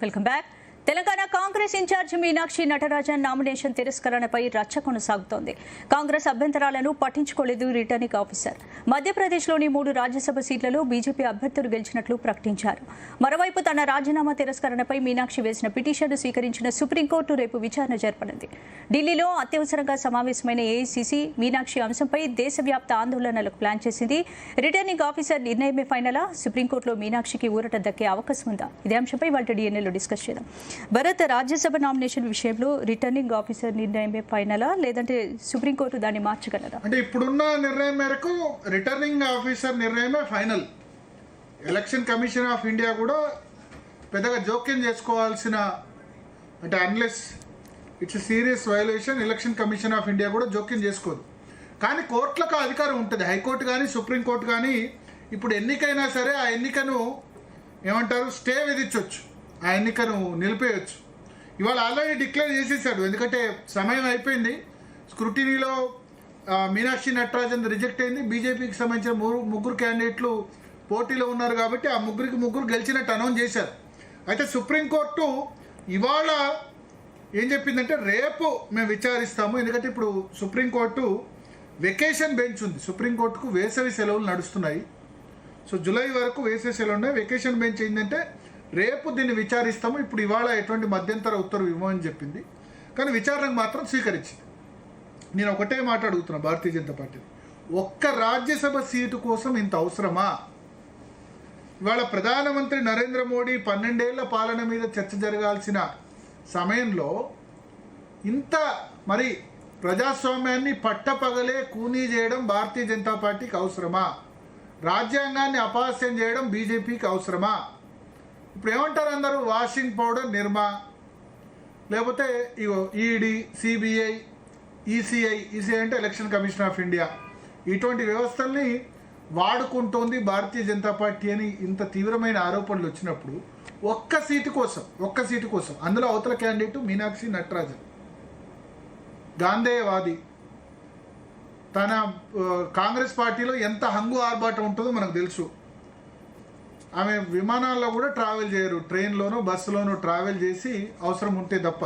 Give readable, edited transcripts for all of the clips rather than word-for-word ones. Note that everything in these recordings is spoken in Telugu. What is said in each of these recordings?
Welcome back. Telangana Congress incharge Meenakshi Natarajan nomination తిరస్కరణపై రచ్చ కొనసాగుతోంది. కాంగ్రెస్ అభ్యంతరాలను పట్టించుకోలేదు రిటర్నింగ్ ఆఫీసర్. మధ్యప్రదేశ్లోని 3 రాజ్యసభ సీట్లలో బీజేపీ అభ్యర్థులు గెలిచినట్లు ప్రకటించారు. మరోవైపు తన రాజీనామా తిరస్కరణపై మీనాక్షి వేసిన పిటిషన్ను స్వీకరించిన సుప్రీంకోర్టు రేపు విచారణ జరపనుంది. ఢిల్లీలో అత్యవసరంగా సమావేశమైన ఏఐసీసీ మీనాక్షి అంశంపై దేశవ్యాప్త ఆందోళనలకు ప్లాన్ చేసింది. రిటర్నింగ్ ఆఫీసర్ నిర్ణయమే ఫైనలా? సుప్రీంకోర్టులో మీనాక్షికి ఊరట దక్కే అవకాశం ఉందా? ఇదే అంశంపై వాళ్ళ డిఎన్ఏలో డిస్కస్ చేద్దాం. భరత్, రాజ్యసభ నామినేషన్ విషయంలో రిటర్నింగ్ ఆఫీసర్ నిర్ణయమే ఫైనలా, లేదంటే సుప్రీంకోర్టు దాన్ని మార్చగలరా? అంటే ఇప్పుడున్న నిర్ణయం మేరకు రిటర్నింగ్ ఆఫీసర్ నిర్ణయమే final. Election commission of India కూడా పెద్దగా జోక్యం చేసుకోవాల్సిన, అంటే unless it's serious violation, election commission of India కూడా జోక్యం చేసుకోదు. కానీ కోర్టులకు అధికారం ఉంటుంది. హైకోర్టు కానీ సుప్రీంకోర్టు కానీ ఇప్పుడు ఎన్నికైనా సరే ఆ ఎన్నికను ఏమంటారు, స్టే విధించవచ్చు, ఆ ఎన్నికను నిలిపేయచ్చు. ఇవాళ ఆల్రెడీ డిక్లేర్ చేసేసాడు. ఎందుకంటే సమయం అయిపోయింది. స్క్రూటినీలో మీనాక్షి నటరాజన్ రిజెక్ట్ అయింది. బీజేపీకి సంబంధించిన 3 క్యాండిడేట్లు పోటీలో ఉన్నారు కాబట్టి ఆ ముగ్గురు గెలిచినట్టు అనౌన్స్ చేశారు. అయితే సుప్రీంకోర్టు ఇవాళ ఏం చెప్పిందంటే రేపు మేము విచారిస్తాము. ఎందుకంటే ఇప్పుడు సుప్రీంకోర్టు వెకేషన్ బెంచ్ ఉంది. సుప్రీంకోర్టుకు వేసవి సెలవులు నడుస్తున్నాయి. సో జూలై వరకు వేసవి సెలవు ఉన్నాయి. వెకేషన్ బెంచ్ ఏంటంటే రేపు దీన్ని విచారిస్తాము. ఇప్పుడు ఇవాళ ఎటువంటి మధ్యంతర ఉత్తర్వు ఇవ్వమని చెప్పింది. కానీ విచారణకు మాత్రం స్వీకరించింది. నేను ఒకటే మాట అడుగుతున్నా భారతీయ జనతా పార్టీ, ఒక్క రాజ్యసభ సీటు కోసం ఇంత అవసరమా? ఇవాళ ప్రధానమంత్రి నరేంద్ర మోడీ 12 ఏళ్ల పాలన మీద చర్చ జరగాల్సిన సమయంలో ఇంత మరి ప్రజాస్వామ్యాన్ని పట్టపగలే కూనీ చేయడం భారతీయ జనతా పార్టీకి అవసరమా? రాజ్యాంగాన్ని అపహాస్యం చేయడం బీజేపీకి అవసరమా? ఇప్పుడు ఏమంటారు అందరూ, వాషింగ్ పౌడర్ నిర్మా, లేకపోతే ఇగో ఈడీ, సిబిఐ, ఈసీఐ అంటే ఎలక్షన్ కమిషన్ ఆఫ్ ఇండియా, ఇటువంటి వ్యవస్థల్ని వాడుకుంటోంది భారతీయ జనతా పార్టీ అని ఇంత తీవ్రమైన ఆరోపణలు వచ్చినప్పుడు ఒక్క సీటు కోసం అందులో అవతల క్యాండిడేట్ మీనాక్షి నటరాజన్, గాంధేయవాది, తన కాంగ్రెస్ పార్టీలో ఎంత హంగు ఆర్భాటం ఉంటుందో మనకు తెలుసు. ఆమె విమానాల్లో కూడా ట్రావెల్ చేయరు, ట్రైన్లోనో బస్సులోనో ట్రావెల్ చేసి అవసరం ఉంటే తప్ప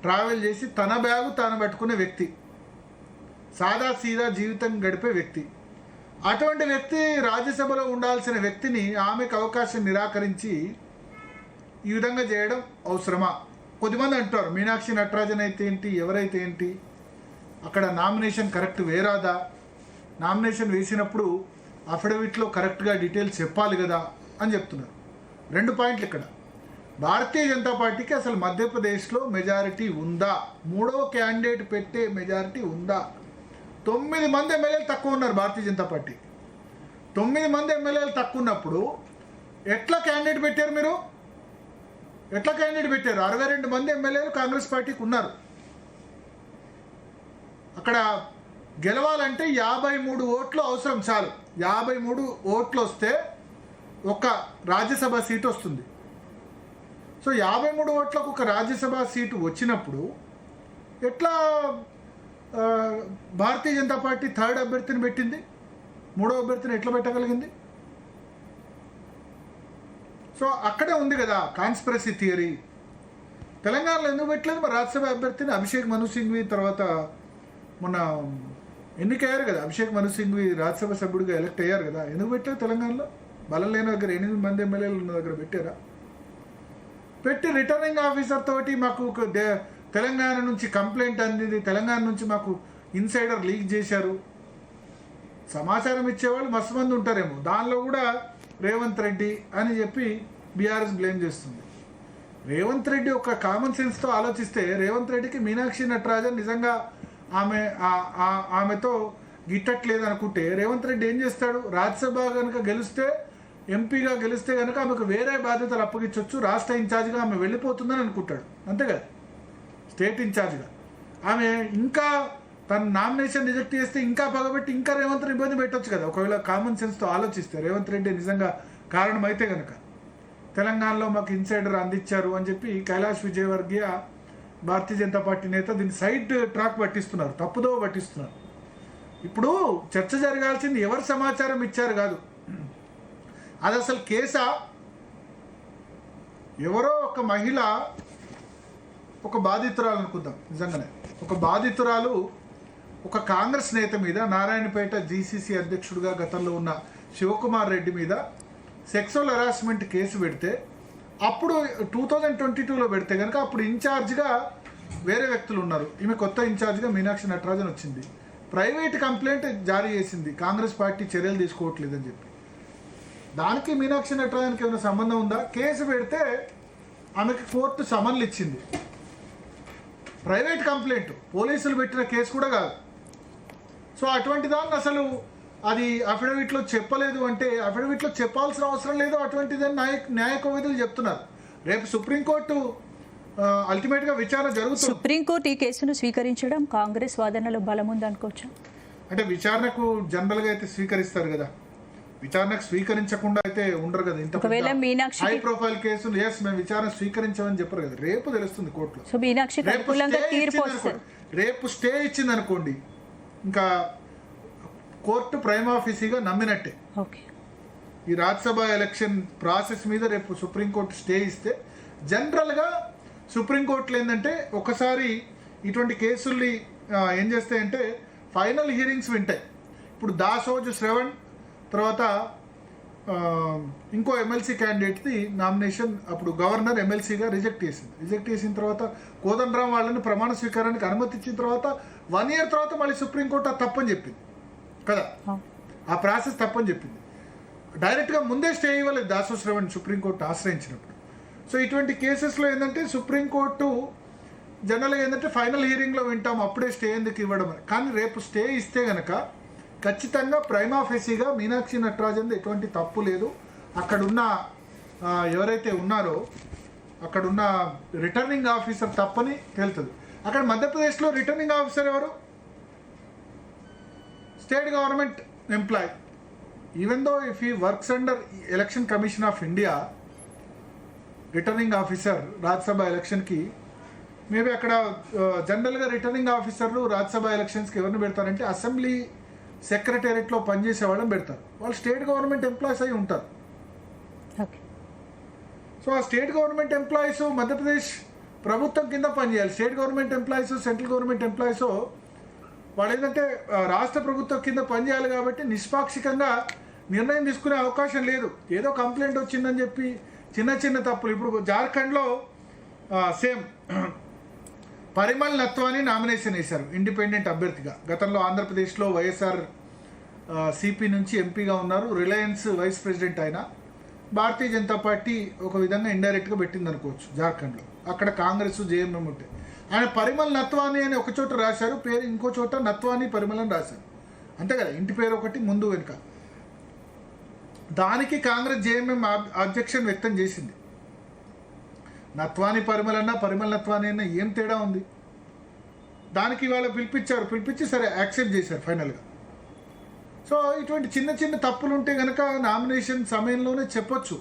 ట్రావెల్ చేసి తన బ్యాగు తాను పెట్టుకునే వ్యక్తి, సాదా సీదా జీవితం గడిపే వ్యక్తి. అటువంటి వ్యక్తి రాజ్యసభలో ఉండాల్సిన వ్యక్తిని ఆమెకు అవకాశం నిరాకరించి ఈ విధంగా చేయడం అవసరమా? కొద్దిమంది అంటారు మీనాక్షి నటరాజన్ అయితే ఏంటి, ఎవరైతే ఏంటి, అక్కడ నామినేషన్ కరెక్ట్ వేరాదా, నామినేషన్ వేసినప్పుడు అఫిడవిట్లో కరెక్ట్గా డీటెయిల్స్ చెప్పాలి కదా అని చెప్తున్నారు. 2 పాయింట్లు ఇక్కడ. భారతీయ జనతా పార్టీకి అసలు మధ్యప్రదేశ్లో మెజారిటీ ఉందా? 3వ క్యాండిడేట్ పెట్టే మెజారిటీ ఉందా? 9 మంది ఎమ్మెల్యేలు తక్కువ ఉన్నారు భారతీయ జనతా పార్టీ. 9 మంది ఎమ్మెల్యేలు తక్కువ ఉన్నప్పుడు ఎట్లా క్యాండిడేట్ పెట్టారు మీరు? 62 మంది ఎమ్మెల్యేలు కాంగ్రెస్ పార్టీకి ఉన్నారు. అక్కడ గెలవాలంటే 53 ఓట్లు అవసరం, చాలు. 53 ఓట్లు వస్తే ఒక రాజ్యసభ సీటు వస్తుంది. సో 53 ఓట్లకు ఒక రాజ్యసభ సీటు వచ్చినప్పుడు ఎట్లా భారతీయ జనతా పార్టీ 3rd అభ్యర్థిని పెట్టింది? 3వ అభ్యర్థిని ఎట్లా పెట్టగలిగింది? సో అక్కడే ఉంది కదా కాన్స్పిరసీ థియరీ. తెలంగాణలో ఎందుకు పెట్టలేదు మరి రాజ్యసభ అభ్యర్థిని? అభిషేక్ మను సింఘ్వి తర్వాత మొన్న ఎన్నికయ్యారు కదా, అభిషేక్ మను సింఘ్వి రాజ్యసభ సభ్యుడిగా ఎలక్ట్ అయ్యారు కదా, ఎందుకు పెట్టారు? తెలంగాణలో బలం లేని దగ్గర 8 మంది ఎమ్మెల్యేలు ఉన్న దగ్గర పెట్టారా? పెట్టి రిటర్నింగ్ ఆఫీసర్ తోటి మాకు తెలంగాణ నుంచి కంప్లైంట్ అందింది, తెలంగాణ నుంచి మాకు ఇన్సైడర్ లీక్ చేశారు, సమాచారం ఇచ్చేవాళ్ళు మస్తు మంది ఉంటారేమో, దానిలో కూడా రేవంత్ రెడ్డి అని చెప్పి బీఆర్ఎస్ బ్లేమ్ చేస్తుంది. రేవంత్ రెడ్డి ఒక కామన్ సెన్స్తో ఆలోచిస్తే రేవంత్ రెడ్డికి మీనాక్షి నటరాజన్ నిజంగా ఆమెతో గిట్టట్లేదు అనుకుంటే రేవంత్ రెడ్డి ఏం చేస్తాడు? రాజ్యసభ కనుక గెలిస్తే, ఎంపీగా గెలిస్తే కనుక ఆమెకు వేరే బాధ్యతలు అప్పగించవచ్చు, రాష్ట్ర ఇన్ఛార్జ్గా ఆమె వెళ్ళిపోతుందని అనుకుంటాడు, అంతే కదా, స్టేట్ ఇన్ఛార్జ్గా. ఆమె ఇంకా తన నామినేషన్ రిజెక్ట్ చేస్తే ఇంకా పగబెట్టి ఇంకా రేవంత్ రెడ్డి ఇబ్బంది పెట్టవచ్చు కదా, ఒకవేళ కామన్ సెన్స్తో ఆలోచిస్తే. రేవంత్ రెడ్డి నిజంగా కారణం అయితే కనుక తెలంగాణలో మాకు ఇన్సైడర్ అందించారు అని చెప్పి కైలాష్ విజయవర్గీయ భారతీయ జనతా పార్టీ నేత దీన్ని సైడ్ ట్రాక్ పట్టిస్తున్నారు, తప్పుదో పట్టిస్తున్నారు. ఇప్పుడు చర్చ జరగాల్సింది ఎవరు సమాచారం ఇచ్చారు కాదు, అది అసలు కేసా, ఎవరో ఒక మహిళ, ఒక బాధితురాలు అనుకుందాం, నిజంగానే ఒక బాధితురాలు ఒక కాంగ్రెస్ నేత మీద, నారాయణపేట జీసీసీ అధ్యక్షుడిగా గతంలో ఉన్న శివకుమార్ రెడ్డి మీద సెక్సువల్ హెరాస్మెంట్ కేసు పెడితే, అప్పుడు 2022లో పెడితే కనుక అప్పుడు ఇన్ఛార్జ్గా వేరే వ్యక్తులు ఉన్నారు. ఈమె కొత్త ఇన్ఛార్జ్గా మీనాక్షి నటరాజన్ వచ్చింది. ప్రైవేట్ కంప్లైంట్ జారీ చేసింది, కాంగ్రెస్ పార్టీ చర్యలు తీసుకోవట్లేదని చెప్పి. దానికి మీనాక్షి నటరాజన్కి ఏమైనా సంబంధం ఉందా? కేసు పెడితే ఆమెకి కోర్టు సమన్లు ఇచ్చింది. ప్రైవేట్ కంప్లైంట్, పోలీసులు పెట్టిన కేసు కూడా కాదు. సో అటువంటి దాన్ని అసలు అది అఫిడవిట్లో చెప్పలేదు అంటే, అఫిడవిట్లో చెప్పాల్సిన అవసరం లేదు అటువంటిదని న్యాయ కోవిదులు చెప్తున్నారు. రేపు సుప్రీంకోర్టు అల్టిమేట్గా విచారణ జరుగుతుంది. సుప్రీంకోర్టు ఈ కేసును స్వీకరించడం కాంగ్రెస్ వాదనలో బలం ఉందనుకోవచ్చు. అంటే విచారణకు జనరల్గా అయితే స్వీకరిస్తారు కదా, విచారణకు స్వీకరించకుండా అయితే ఉండరు కదా. ఇంత హై ప్రొఫైల్ కేసులు మేము విచారణ స్వీకరించామని చెప్పరు కదా, రేపు తెలుస్తుంది కోర్టులో. సో మీనాక్షి రేపు స్టే ఇచ్చింది అనుకోండి, ఇంకా కోర్టు ప్రైమ్ ఆఫీసీగా నమ్మినట్టే. ఈ రాజ్యసభ ఎలక్షన్ ప్రాసెస్ మీద రేపు సుప్రీంకోర్టు స్టే ఇస్తే, జనరల్గా సుప్రీంకోర్టులో ఏంటంటే ఒకసారి ఇటువంటి కేసుల్ని ఏం చేస్తాయంటే ఫైనల్ హియరింగ్స్ వింటాయి. ఇప్పుడు దాసోజు శ్రవణ్ తర్వాత ఇంకో ఎమ్మెల్సీ క్యాండిడేట్ది నామినేషన్ అప్పుడు గవర్నర్ ఎమ్మెల్సీగా రిజెక్ట్ చేసిన తర్వాత కోదండరాం వాళ్ళని ప్రమాణ స్వీకారానికి అనుమతి ఇచ్చిన తర్వాత 1 year తర్వాత మళ్ళీ సుప్రీంకోర్టు అది తప్పని చెప్పింది కదా, ఆ ప్రాసెస్ తప్పని చెప్పింది. డైరెక్ట్గా ముందే స్టే ఇవ్వలేదు దాసో శ్రవణ్ సుప్రీంకోర్టు ఆశ్రయించినప్పుడు. సో ఇటువంటి కేసెస్లో ఏంటంటే సుప్రీంకోర్టు జనరల్గా ఏంటంటే ఫైనల్ హియరింగ్లో వింటాం, అప్పుడే స్టే ఎందుకు ఇవ్వడం అని. కానీ రేపు స్టే ఇస్తే కనుక ఖచ్చితంగా ప్రైమ్ ఆఫీసీగా మీనాక్షి నటరాజన్ ఎటువంటి తప్పు లేదు, అక్కడున్న ఎవరైతే ఉన్నారో అక్కడున్న రిటర్నింగ్ ఆఫీసర్ తప్పని తేలుతుంది. అక్కడ మధ్యప్రదేశ్లో రిటర్నింగ్ ఆఫీసర్ ఎవరు? State government employee. Even though if he works under election commission of India, returning officer Rajya Sabha ఎలక్షన్కి మేబీ అక్కడ జనరల్గా రిటర్నింగ్ ఆఫీసర్లు రాజ్యసభ ఎలక్షన్స్కి ఎవరిని పెడతారంటే అసెంబ్లీ సెక్రటేరియట్లో పనిచేసే వాళ్ళని పెడతారు. వాళ్ళు స్టేట్ గవర్నమెంట్ ఎంప్లాయీస్ అయి ఉంటారు. సో ఆ స్టేట్ గవర్నమెంట్ ఎంప్లాయీస్ మధ్యప్రదేశ్ ప్రభుత్వం కింద పనిచేయాలి. State government employees, central government employees వాళ్ళు ఏంటంటే రాష్ట్ర ప్రభుత్వం కింద పనిచేయాలి కాబట్టి నిష్పాక్షికంగా నిర్ణయం తీసుకునే అవకాశం లేదు. ఏదో కంప్లైంట్ వచ్చిందని చెప్పి చిన్న చిన్న తప్పులు. ఇప్పుడు జార్ఖండ్లో సేమ్ పరిమల్ నత్వాని నామినేషన్ వేశారు ఇండిపెండెంట్ అభ్యర్థిగా. గతంలో ఆంధ్రప్రదేశ్లో వైఎస్ఆర్ సిపి నుంచి ఎంపీగా ఉన్నారు, రిలయన్స్ వైస్ ప్రెసిడెంట్ అయినా. భారతీయ జనతా పార్టీ ఒక విధంగా ఇండైరెక్ట్గా పెట్టింది అనుకోవచ్చు జార్ఖండ్లో. అక్కడ కాంగ్రెస్ జేఎంఎం ఉంటాయి. ఆయన పరిమల్ నత్వాని అని ఒక చోట రాశారు, పేరు ఇంకో చోట నత్వాని పరిమల్ అని రాశారు, అంతే కదా, ఇంటి పేరు ఒకటి ముందు వెనుక. దానికి కాంగ్రెస్ జేఎంఎం అబ్జెక్షన్ వ్యక్తం చేసింది. నత్వాని పరిమల్ అన్నా పరిమల్ నత్వాని అన్నా ఏం తేడా ఉంది? దానికి ఇవాళ పిలిపించి సరే యాక్సెప్ట్ చేశారు ఫైనల్గా. సో ఇటువంటి చిన్న చిన్న తప్పులు ఉంటే కనుక నామినేషన్ సమయంలోనే చెప్పొచ్చు.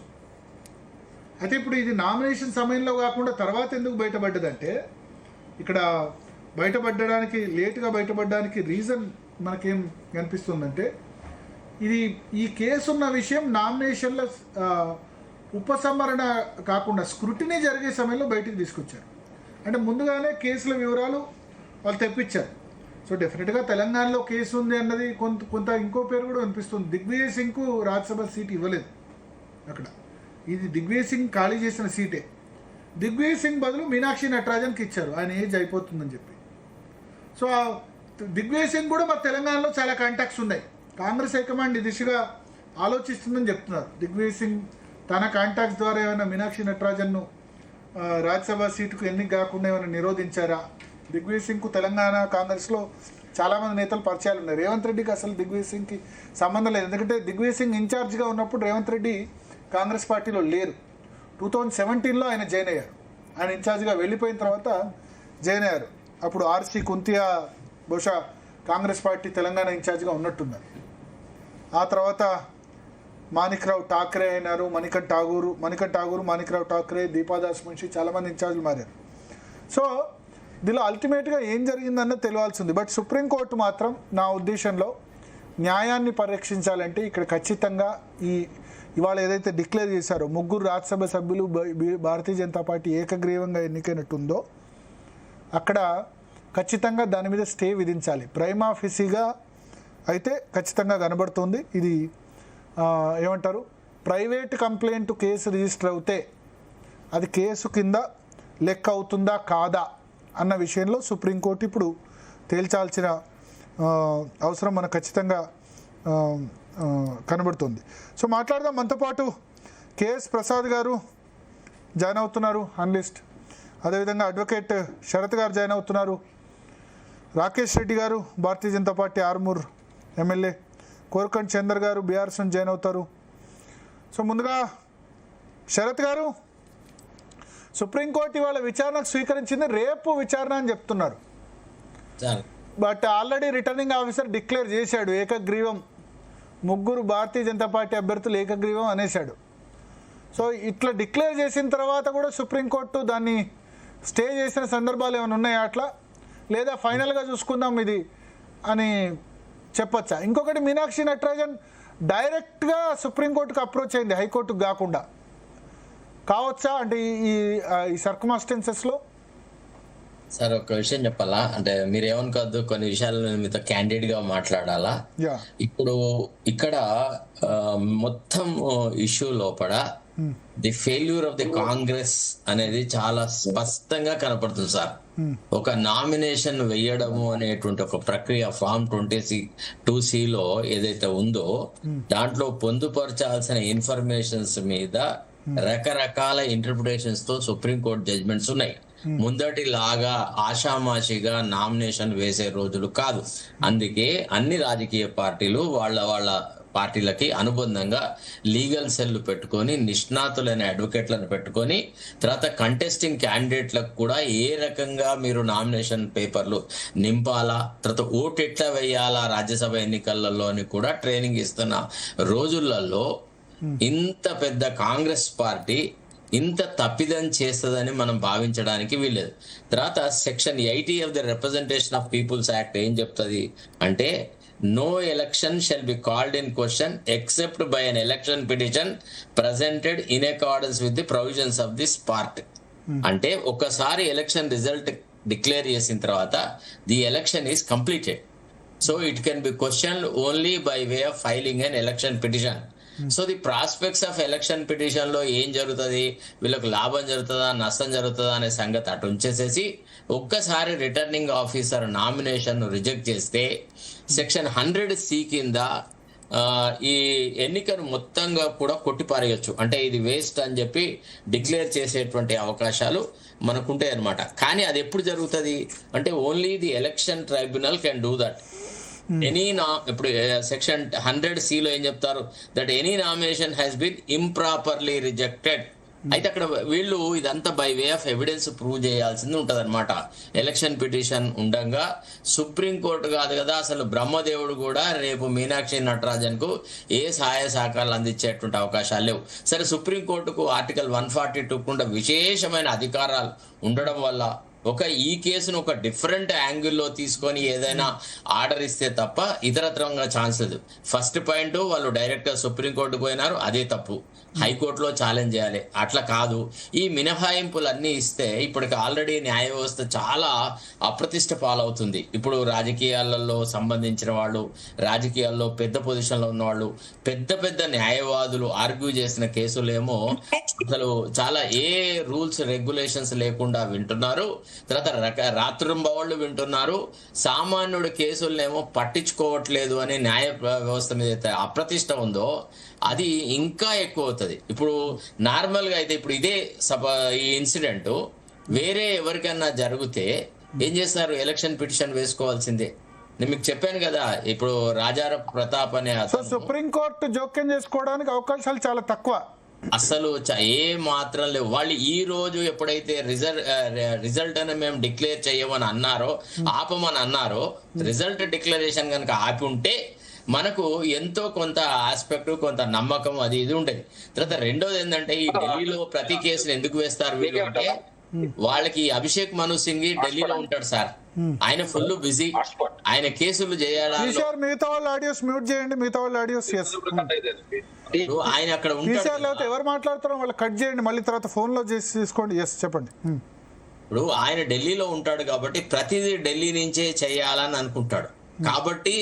అయితే ఇప్పుడు ఇది నామినేషన్ సమయంలో కాకుండా తర్వాత ఎందుకు బయటపడ్డదంటే, ఇక్కడ లేటుగా బయటపడడానికి రీజన్ మనకేం కనిపిస్తుందంటే, ఈ కేసు ఉన్న విషయం నామినేషన్ల ఉపసంహరణ కాకుండా స్క్రూటినీ జరిగే సమయంలో బయటికి తీసుకొచ్చారు. అంటే ముందుగానే కేసుల వివరాలు వాళ్ళు తెప్పించారు. సో డెఫినెట్గా తెలంగాణలో కేసు ఉంది అన్నది కొంత ఇంకో పేరు కూడా వినిపిస్తుంది. దిగ్విజయ్ సింగ్కు రాజ్యసభ సీట్ ఇవ్వలేదు అక్కడ. ఇది దిగ్విజయ్ సింగ్ ఖాళీ చేసిన సీటే. దిగ్విజయ్ సింగ్ బదులు మీనాక్షి నటరాజన్కి ఇచ్చారు, ఆయన ఏజ్ అయిపోతుందని చెప్పి. సో దిగ్విజయ్ సింగ్ కూడా మా తెలంగాణలో చాలా కాంటాక్ట్స్ ఉన్నాయి. కాంగ్రెస్ హైకమాండ్ ఈ దిశగా ఆలోచిస్తుందని చెప్తున్నారు. దిగ్విజయ్ సింగ్ తన కాంటాక్ట్స్ ద్వారా ఏమైనా మీనాక్షి నటరాజన్ను రాజ్యసభ సీటుకు ఎన్నిక కాకుండా ఏమైనా నిరోధించారా? దిగ్విజయ్ సింగ్కు తెలంగాణ కాంగ్రెస్లో చాలామంది నేతలు పరిచయాలు ఉన్నాయి. రేవంత్ రెడ్డికి అసలు దిగ్విజయ్ సింగ్కి సంబంధం లేదు. ఎందుకంటే దిగ్విజయ్ సింగ్ ఇన్ఛార్జ్గా ఉన్నప్పుడు రేవంత్ రెడ్డి కాంగ్రెస్ పార్టీలో లేరు. 2017లో ఆయన జాయిన్ అయ్యారు. ఆయన ఇన్ఛార్జ్గా వెళ్ళిపోయిన తర్వాత జాయిన్ అయ్యారు. అప్పుడు ఆర్సీ కుంతియా బహుశా కాంగ్రెస్ పార్టీ తెలంగాణ ఇన్ఛార్జ్గా ఉన్నట్టున్నారు. ఆ తర్వాత మాణిక్రావు ఠాక్రే అయినారు, మణికంఠ్ ఠాగూర్, మాణిక్రావు ఠాక్రే, దీపాదాస్ మున్షి, చాలామంది ఇన్ఛార్జ్లు మారారు. సో దీనిలో అల్టిమేట్గా ఏం జరిగిందన్నది తెలియాల్సింది. బట్ సుప్రీంకోర్టు మాత్రం నా ఉద్దేశంలో న్యాయాన్ని పరిరక్షించాలంటే ఇక్కడ ఖచ్చితంగా ఈ ఇవాళ ఏదైతే డిక్లేర్ చేశారో 3 రాజ్యసభ సభ్యులు భారతీయ జనతా పార్టీ ఏకగ్రీవంగా ఎన్నికైనట్టుందో అక్కడ ఖచ్చితంగా దాని మీద స్టే విధించాలి. ప్రైమ్ ఆఫీసీగా అయితే ఖచ్చితంగా కనబడుతుంది. ఇది ఏమంటారు, ప్రైవేట్ కంప్లైంట్ కేసు రిజిస్టర్ అవుతే అది కేసు కింద లెక్క అవుతుందా కాదా అన్న విషయంలో సుప్రీంకోర్టు ఇప్పుడు తేల్చాల్సిన అవసరం మనకు ఖచ్చితంగా కనబడుతుంది. సో మాట్లాడదాం. మనతో పాటు కేఎస్ ప్రసాద్ గారు జాయిన్ అవుతున్నారు, అనలిస్ట్. అదేవిధంగా అడ్వకేట్ శరత్ గారు జాయిన్ అవుతున్నారు. రాకేష్ రెడ్డి గారు భారతీయ జనతా పార్టీ ఆర్మూర్ ఎమ్మెల్యే. కోరకండ్ చందర్ గారు బీఆర్ఎస్ నుంచి జాయిన్ అవుతారు. సో ముందుగా శరత్ గారు, సుప్రీంకోర్టు ఇవాళ విచారణకు స్వీకరించింది, రేపు విచారణ అని చెప్తున్నారు. But already returning officer declare చేశాడు ఏకగ్రీవం, 3 భారతీయ జనతా పార్టీ అభ్యర్థులు ఏకగ్రీవం అనేశాడు. సో ఇట్లా డిక్లేర్ చేసిన తర్వాత కూడా సుప్రీంకోర్టు దాన్ని స్టే చేసిన సందర్భాలు ఏమైనా ఉన్నాయా అట్లా, లేదా ఫైనల్గా చూసుకుందాం ఇది అని చెప్పచ్చా? ఇంకొకటి, మీనాక్షి నటరాజన్ డైరెక్ట్గా సుప్రీంకోర్టుకు అప్రోచ్ అయింది, హైకోర్టుకు కాకుండా. కావచ్చా అంటే ఈ సర్కమ్స్టాన్సెస్లో? సార్ ఒక విషయం చెప్పాలా అంటే, మీరు ఏమనుకోవద్దు, కొన్ని విషయాలు నేను మీతో క్యాండిడ్ గా మాట్లాడాలా. ఇప్పుడు ఇక్కడ మొత్తం ఇష్యూ లోపల the failure of the Congress అనేది చాలా స్పష్టంగా కనపడుతుంది సార్. ఒక నామినేషన్ వేయడము అనేటువంటి ఒక ప్రక్రియ ఫామ్ 22C ఏదైతే ఉందో దాంట్లో పొందుపరచాల్సిన ఇన్ఫర్మేషన్స్ మీద రకరకాల ఇంటర్ప్రిటేషన్స్ తో సుప్రీంకోర్టు జడ్జ్మెంట్స్ ఉన్నాయి. ముందటి లాగా ఆషామాషిగా నామినేషన్ వేసే రోజులు కాదు. అందుకే అన్ని రాజకీయ పార్టీలు వాళ్ళ పార్టీలకి అనుబంధంగా లీగల్ సెల్ పెట్టుకొని నిష్ణాతులైన అడ్వకేట్లను పెట్టుకొని తర్వాత కంటెస్టింగ్ క్యాండిడేట్లకు కూడా ఏ రకంగా మీరు నామినేషన్ పేపర్లు నింపాలా, తర్వాత ఓటు ఎట్లా వేయాలా రాజ్యసభ ఎన్నికలలో అని కూడా ట్రైనింగ్ ఇస్తున్న రోజులలో ఇంత పెద్ద కాంగ్రెస్ పార్టీ ఇంత తప్పిదం చేస్తుందని మనం భావించడానికి వీల్లేదు. తర్వాత section 80 of the representation of peoples act ఏం చెప్తుంది అంటే, no election shall be called in question except by an election petition presented in accordance with the provisions of this part. అంటే ఒకసారి ఎలక్షన్ రిజల్ట్ డిక్లేర్ చేసిన తర్వాత the election is completed. So it can be question only by way of filing an election petition. So the prospects of election petition లో ఏం జరుగుతుంది, వీళ్ళకు లాభం జరుగుతుందా నష్టం జరుగుతుందా అనే సంగతి అటు ఉంచేసేసి ఒక్కసారి రిటర్నింగ్ ఆఫీసర్ నామినేషన్ రిజెక్ట్ చేస్తే సెక్షన్ 100C కింద ఈ ఎన్నికను మొత్తంగా కూడా కొట్టిపారేయచ్చు. అంటే ఇది వేస్ట్ అని చెప్పి డిక్లేర్ చేసేటువంటి అవకాశాలు మనకుంటాయి అనమాట. కానీ అది ఎప్పుడు జరుగుతుంది అంటే, only the election tribunal can do that. ఇప్పుడు సెక్షన్ 100C ఏం చెప్తారు, that any nomination has been improperly rejected. అయితే అక్కడ వీళ్ళు ఇదంతా by way of evidence prove చేయాల్సింది ఉంటది అనమాట. ఎలక్షన్ పిటిషన్ ఉండగా సుప్రీంకోర్టు కాదు కదా, అసలు బ్రహ్మదేవుడు కూడా రేపు మీనాక్షి నటరాజన్ కు ఏ సహాయ సహకారాలు అందించేటువంటి అవకాశాలు లేవు. సరే, సుప్రీంకోర్టుకు ఆర్టికల్ 142 కుండా విశేషమైన అధికారాలు ఉండడం వల్ల ఈ కేసును ఒక డిఫరెంట్ యాంగిల్లో తీసుకొని ఏదైనా ఆర్డర్ ఇస్తే తప్ప ఇతరత్రంగా ఛాన్స్ లేదు. ఫస్ట్ పాయింట్, వాళ్ళు డైరెక్ట్ గా సుప్రీంకోర్టుకు పోయినారు, అదే తప్పు. హైకోర్టులో ఛాలెంజ్ చేయాలి, అట్లా కాదు. ఈ మినహాయింపులు అన్ని ఇస్తే ఇప్పటికి ఆల్రెడీ న్యాయ వ్యవస్థ చాలా అప్రతిష్ట పాలవుతుంది. ఇప్పుడు రాజకీయాలలో సంబంధించిన వాళ్ళు, రాజకీయాల్లో పెద్ద పొజిషన్లో ఉన్న వాళ్ళు, పెద్ద పెద్ద న్యాయవాదులు ఆర్గ్యూ చేసిన కేసులేమో అసలు చాలా ఏ రూల్స్ రెగ్యులేషన్స్ లేకుండా వింటున్నారు. తర్వాత రాత్రింబవళ్ళు వింటున్నారు. సామాన్యుడి కేసులనేమో పట్టించుకోవట్లేదు అని న్యాయ వ్యవస్థ మీద అయితే అప్రతిష్ట ఉందో అది ఇంకా ఎక్కువ అవుతుంది. ఇప్పుడు నార్మల్ గా అయితే ఇప్పుడు ఇదే ఈ ఇన్సిడెంట్ వేరే ఎవరికైనా జరిగితే ఏం చేస్తారు, ఎలక్షన్ పిటిషన్ వేసుకోవాల్సిందే. నేను మీకు చెప్పాను కదా, ఇప్పుడు రాజార ప్రతాప్ అనే సుప్రీంకోర్టు జోక్యం చేసుకోవడానికి అవకాశాలు చాలా తక్కువ, అసలు ఏ మాత్రం లేవు. వాళ్ళు ఈ రోజు ఎప్పుడైతే రిజల్ట్ అని మేము డిక్లేర్ చేయమని అన్నారో, ఆపమని అన్నారో, రిజల్ట్ డిక్లరేషన్ కనుక ఆపి ఉంటే మనకు ఎంతో కొంత ఆస్పెక్ట్, కొంత నమ్మకం అది ఇది ఉండేది. తర్వాత రెండోది ఏంటంటే, ఈ ఢిల్లీలో ప్రతి కేసును ఎందుకు వేస్తారు వీళ్ళు అంటే, వాళ్ళకి అభిషేక్ మను సింఘ్ ఢిల్లీలో ఉంటాడు సార్. ఆయన ఫుల్ బిజీ, ఆయన కేసులు చేయడానికి మిగతా వాళ్ళ ఆడియోస్ మ్యూట్ చేయండి, మిగతా వాళ్ళ ఆడియోస్ ఆయన అక్కడ లేకపోతే ఎవరు మాట్లాడుతారో వాళ్ళు కట్ చేయండి, మళ్ళీ తర్వాత ఫోన్ లో చేసి తీసుకోండి. ఎస్ చెప్పండి. ఇప్పుడు ఆయన ఢిల్లీలో ఉంటాడు కాబట్టి ప్రతిదీ ఢిల్లీ నుంచే చేయాలని అనుకుంటాడు. కాబట్టి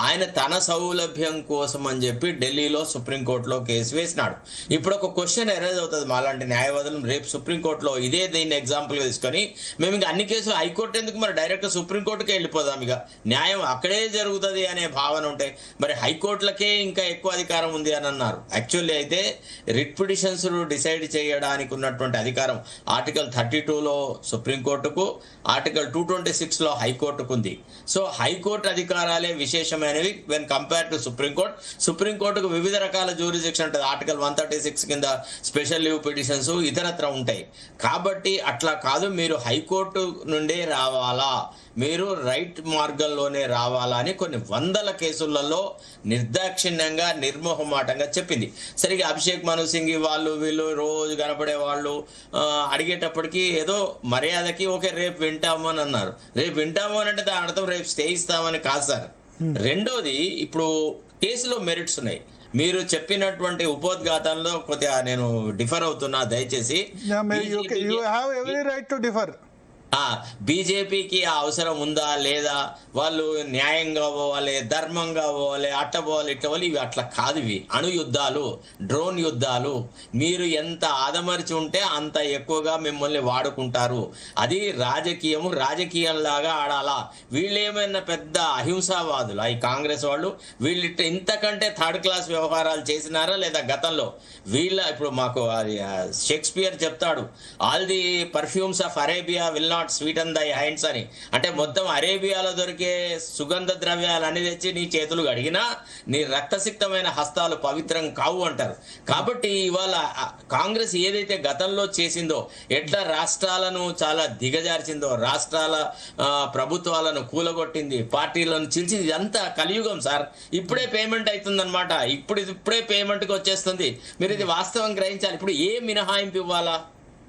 ఆయన తన సౌలభ్యం కోసం అని చెప్పి ఢిల్లీలో సుప్రీంకోర్టులో కేసు వేసినాడు. ఇప్పుడు ఒక క్వశ్చన్ ఎరైజ్ అవుతుంది మాలాంటి న్యాయవాదులు, రేపు సుప్రీంకోర్టులో ఇదే దీన్ని ఎగ్జాంపుల్ గా తీసుకొని మేము ఇంకా అన్ని కేసులు హైకోర్టు ఎందుకు, మరి డైరెక్ట్ సుప్రీంకోర్టుకే వెళ్ళిపోదాం, ఇక న్యాయం అక్కడే జరుగుతుంది అనే భావన ఉంటాయి. మరి హైకోర్టులకే ఇంకా ఎక్కువ అధికారం ఉంది అని అన్నారు. యాక్చువల్లీ అయితే రిట్ పిటిషన్స్ డిసైడ్ చేయడానికి ఉన్నటువంటి అధికారం ఆర్టికల్ 32లో సుప్రీంకోర్టుకు, ఆర్టికల్ 226లో హైకోర్టుకు ఉంది. సో హైకోర్టు అధికారాలే విశేషమైనవి వెన్ కంపేర్ టు సుప్రీంకోర్టు. సుప్రీంకోర్టుకు వివిధ రకాల జ్యూరిడిక్షన్ ఉంటుంది. ఆర్టికల్ 136 కింద స్పెషల్ లీవ్ పిటిషన్స్ ఇతరత్ర ఉంటాయి. కాబట్టి అట్లా కాదు, మీరు హైకోర్టు నుండే రావాలా, మీరు రైట్ మార్గంలోనే రావాలా అని కొన్ని వందల కేసులలో నిర్దాక్షిణ్యంగా నిర్మోహమాటంగా చెప్పింది. సరిగా అభిషేక్ మను సింగ్ వాళ్ళు వీళ్ళు రోజు కనపడే వాళ్ళు అడిగేటప్పటికి ఏదో మర్యాదకి ఓకే రేపు వింటాము అని అన్నారు. రేపు వింటాము అని అంటే దాని అర్థం రేపు స్టే ఇస్తామని కాదు సార్. రెండోది, ఇప్పుడు కేసులో మెరిట్స్ ఉన్నాయి. మీరు చెప్పినటువంటి ఉపోద్ఘాతంలో కొద్దిగా నేను డిఫర్ అవుతున్నా, దయచేసి. బీజేపీకి ఆ అవసరం ఉందా లేదా, వాళ్ళు న్యాయంగా పోవాలి, ధర్మంగా పోవాలి, అట్ట పోవాలి, ఇట్ట పోవాలి, ఇవి అట్లా కాదు. ఇవి అణు యుద్ధాలు, డ్రోన్ యుద్ధాలు. మీరు ఎంత ఆదమర్చి ఉంటే అంత ఎక్కువగా మిమ్మల్ని వాడుకుంటారు. అది రాజకీయము, రాజకీయంలాగా ఆడాలా. వీళ్ళేమైనా పెద్ద అహింసావాదులు ఈ కాంగ్రెస్ వాళ్ళు? వీళ్ళు ఇంతకంటే థర్డ్ క్లాస్ వ్యవహారాలు చేసినారా లేదా గతంలో? వీళ్ళ ఇప్పుడు మాకు అది షేక్స్పియర్ చెప్తాడు, all the perfumes of Arabia will not sweeten thy hands అని. అంటే మొత్తం అరేబియాలో దొరికే సుగంధ ద్రవ్యాలు అన్ని తెచ్చి నీ చేతులు కడిగినా నీ రక్తసిక్తమైన హస్తాలు పవిత్రం కావు అంటారు. కాబట్టి ఇవాళ కాంగ్రెస్ ఏదైతే గతంలో చేసిందో, ఎట్లా రాష్ట్రాలను చాలా దిగజార్చిందో, రాష్ట్రాల ప్రభుత్వాలను కూలగొట్టింది, పార్టీలను చిల్చింది, ఇదంతా కలియుగం సార్. ఇప్పుడే పేమెంట్ అవుతుందన్నమాట. ఇప్పుడే పేమెంట్కి వచ్చేస్తుంది. మీరు ఇది వాస్తవం గ్రహించాలి. ఇప్పుడు ఏ మినహాయింపు ఇవ్వాలా?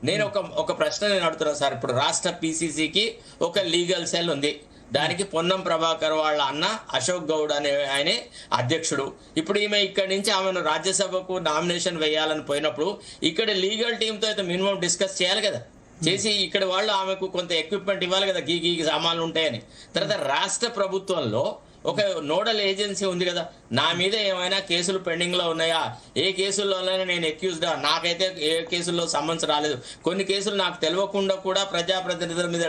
నేను ఒక ప్రశ్న నేను అడుగుతున్నాను సార్. ఇప్పుడు రాష్ట్ర పిసిసికి ఒక లీగల్ సెల్ ఉంది. దానికి పొన్నం ప్రభాకర్ వాళ్ళ అన్న అశోక్ గౌడ్ అనే ఆయనే అధ్యక్షుడు. ఇప్పుడు ఈమె ఇక్కడి నుంచి ఆమెను రాజ్యసభకు నామినేషన్ వేయాలని పోయినప్పుడు ఇక్కడ లీగల్ టీంతో అయితే మినిమం డిస్కస్ చేయాలి కదా. చేసి ఇక్కడ వాళ్ళు ఆమెకు కొంత ఎక్విప్మెంట్ ఇవ్వాలి కదా, గీ సామాన్లు ఉంటాయని. తర్వాత రాష్ట్ర ప్రభుత్వంలో ఒక నోడల్ ఏజెన్సీ ఉంది కదా, నా మీద ఏమైనా కేసులు పెండింగ్ లో ఉన్నాయా, ఏ కేసుల్లోనైనా నేను అక్యూజ్డా, నాకైతే ఏ కేసుల్లో సమన్స్ రాలేదు, కొన్ని కేసులు నాకు తెలియకుండా కూడా ప్రజాప్రతినిధుల మీద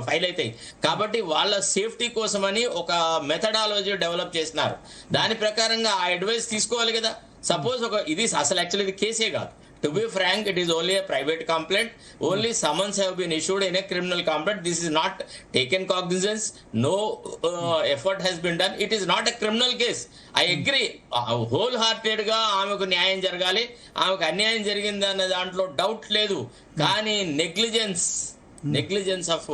ఫైల్ అవుతాయి. కాబట్టి వాళ్ళ సేఫ్టీ కోసమని ఒక మెథడాలజీ డెవలప్ చేసినారు. దాని ప్రకారంగా ఆ అడ్వైస్ తీసుకోవాలి కదా. సపోజ్ ఇది అసలు యాక్చువల్లీ ఇది కేసే కాదు. To be frank, it is only a private complaint. Only summons have been issued in a criminal complaint. This is not taken cognizance. No effort has been done. It is not a criminal case. I agree. Wholehearted గా ఆమెకు న్యాయం జరగాలి. ఆమెకు అన్యాయం జరిగింది అన్న దాంట్లో డౌట్ లేదు. కానీ నెగ్లిజెన్స్ ఆఫ్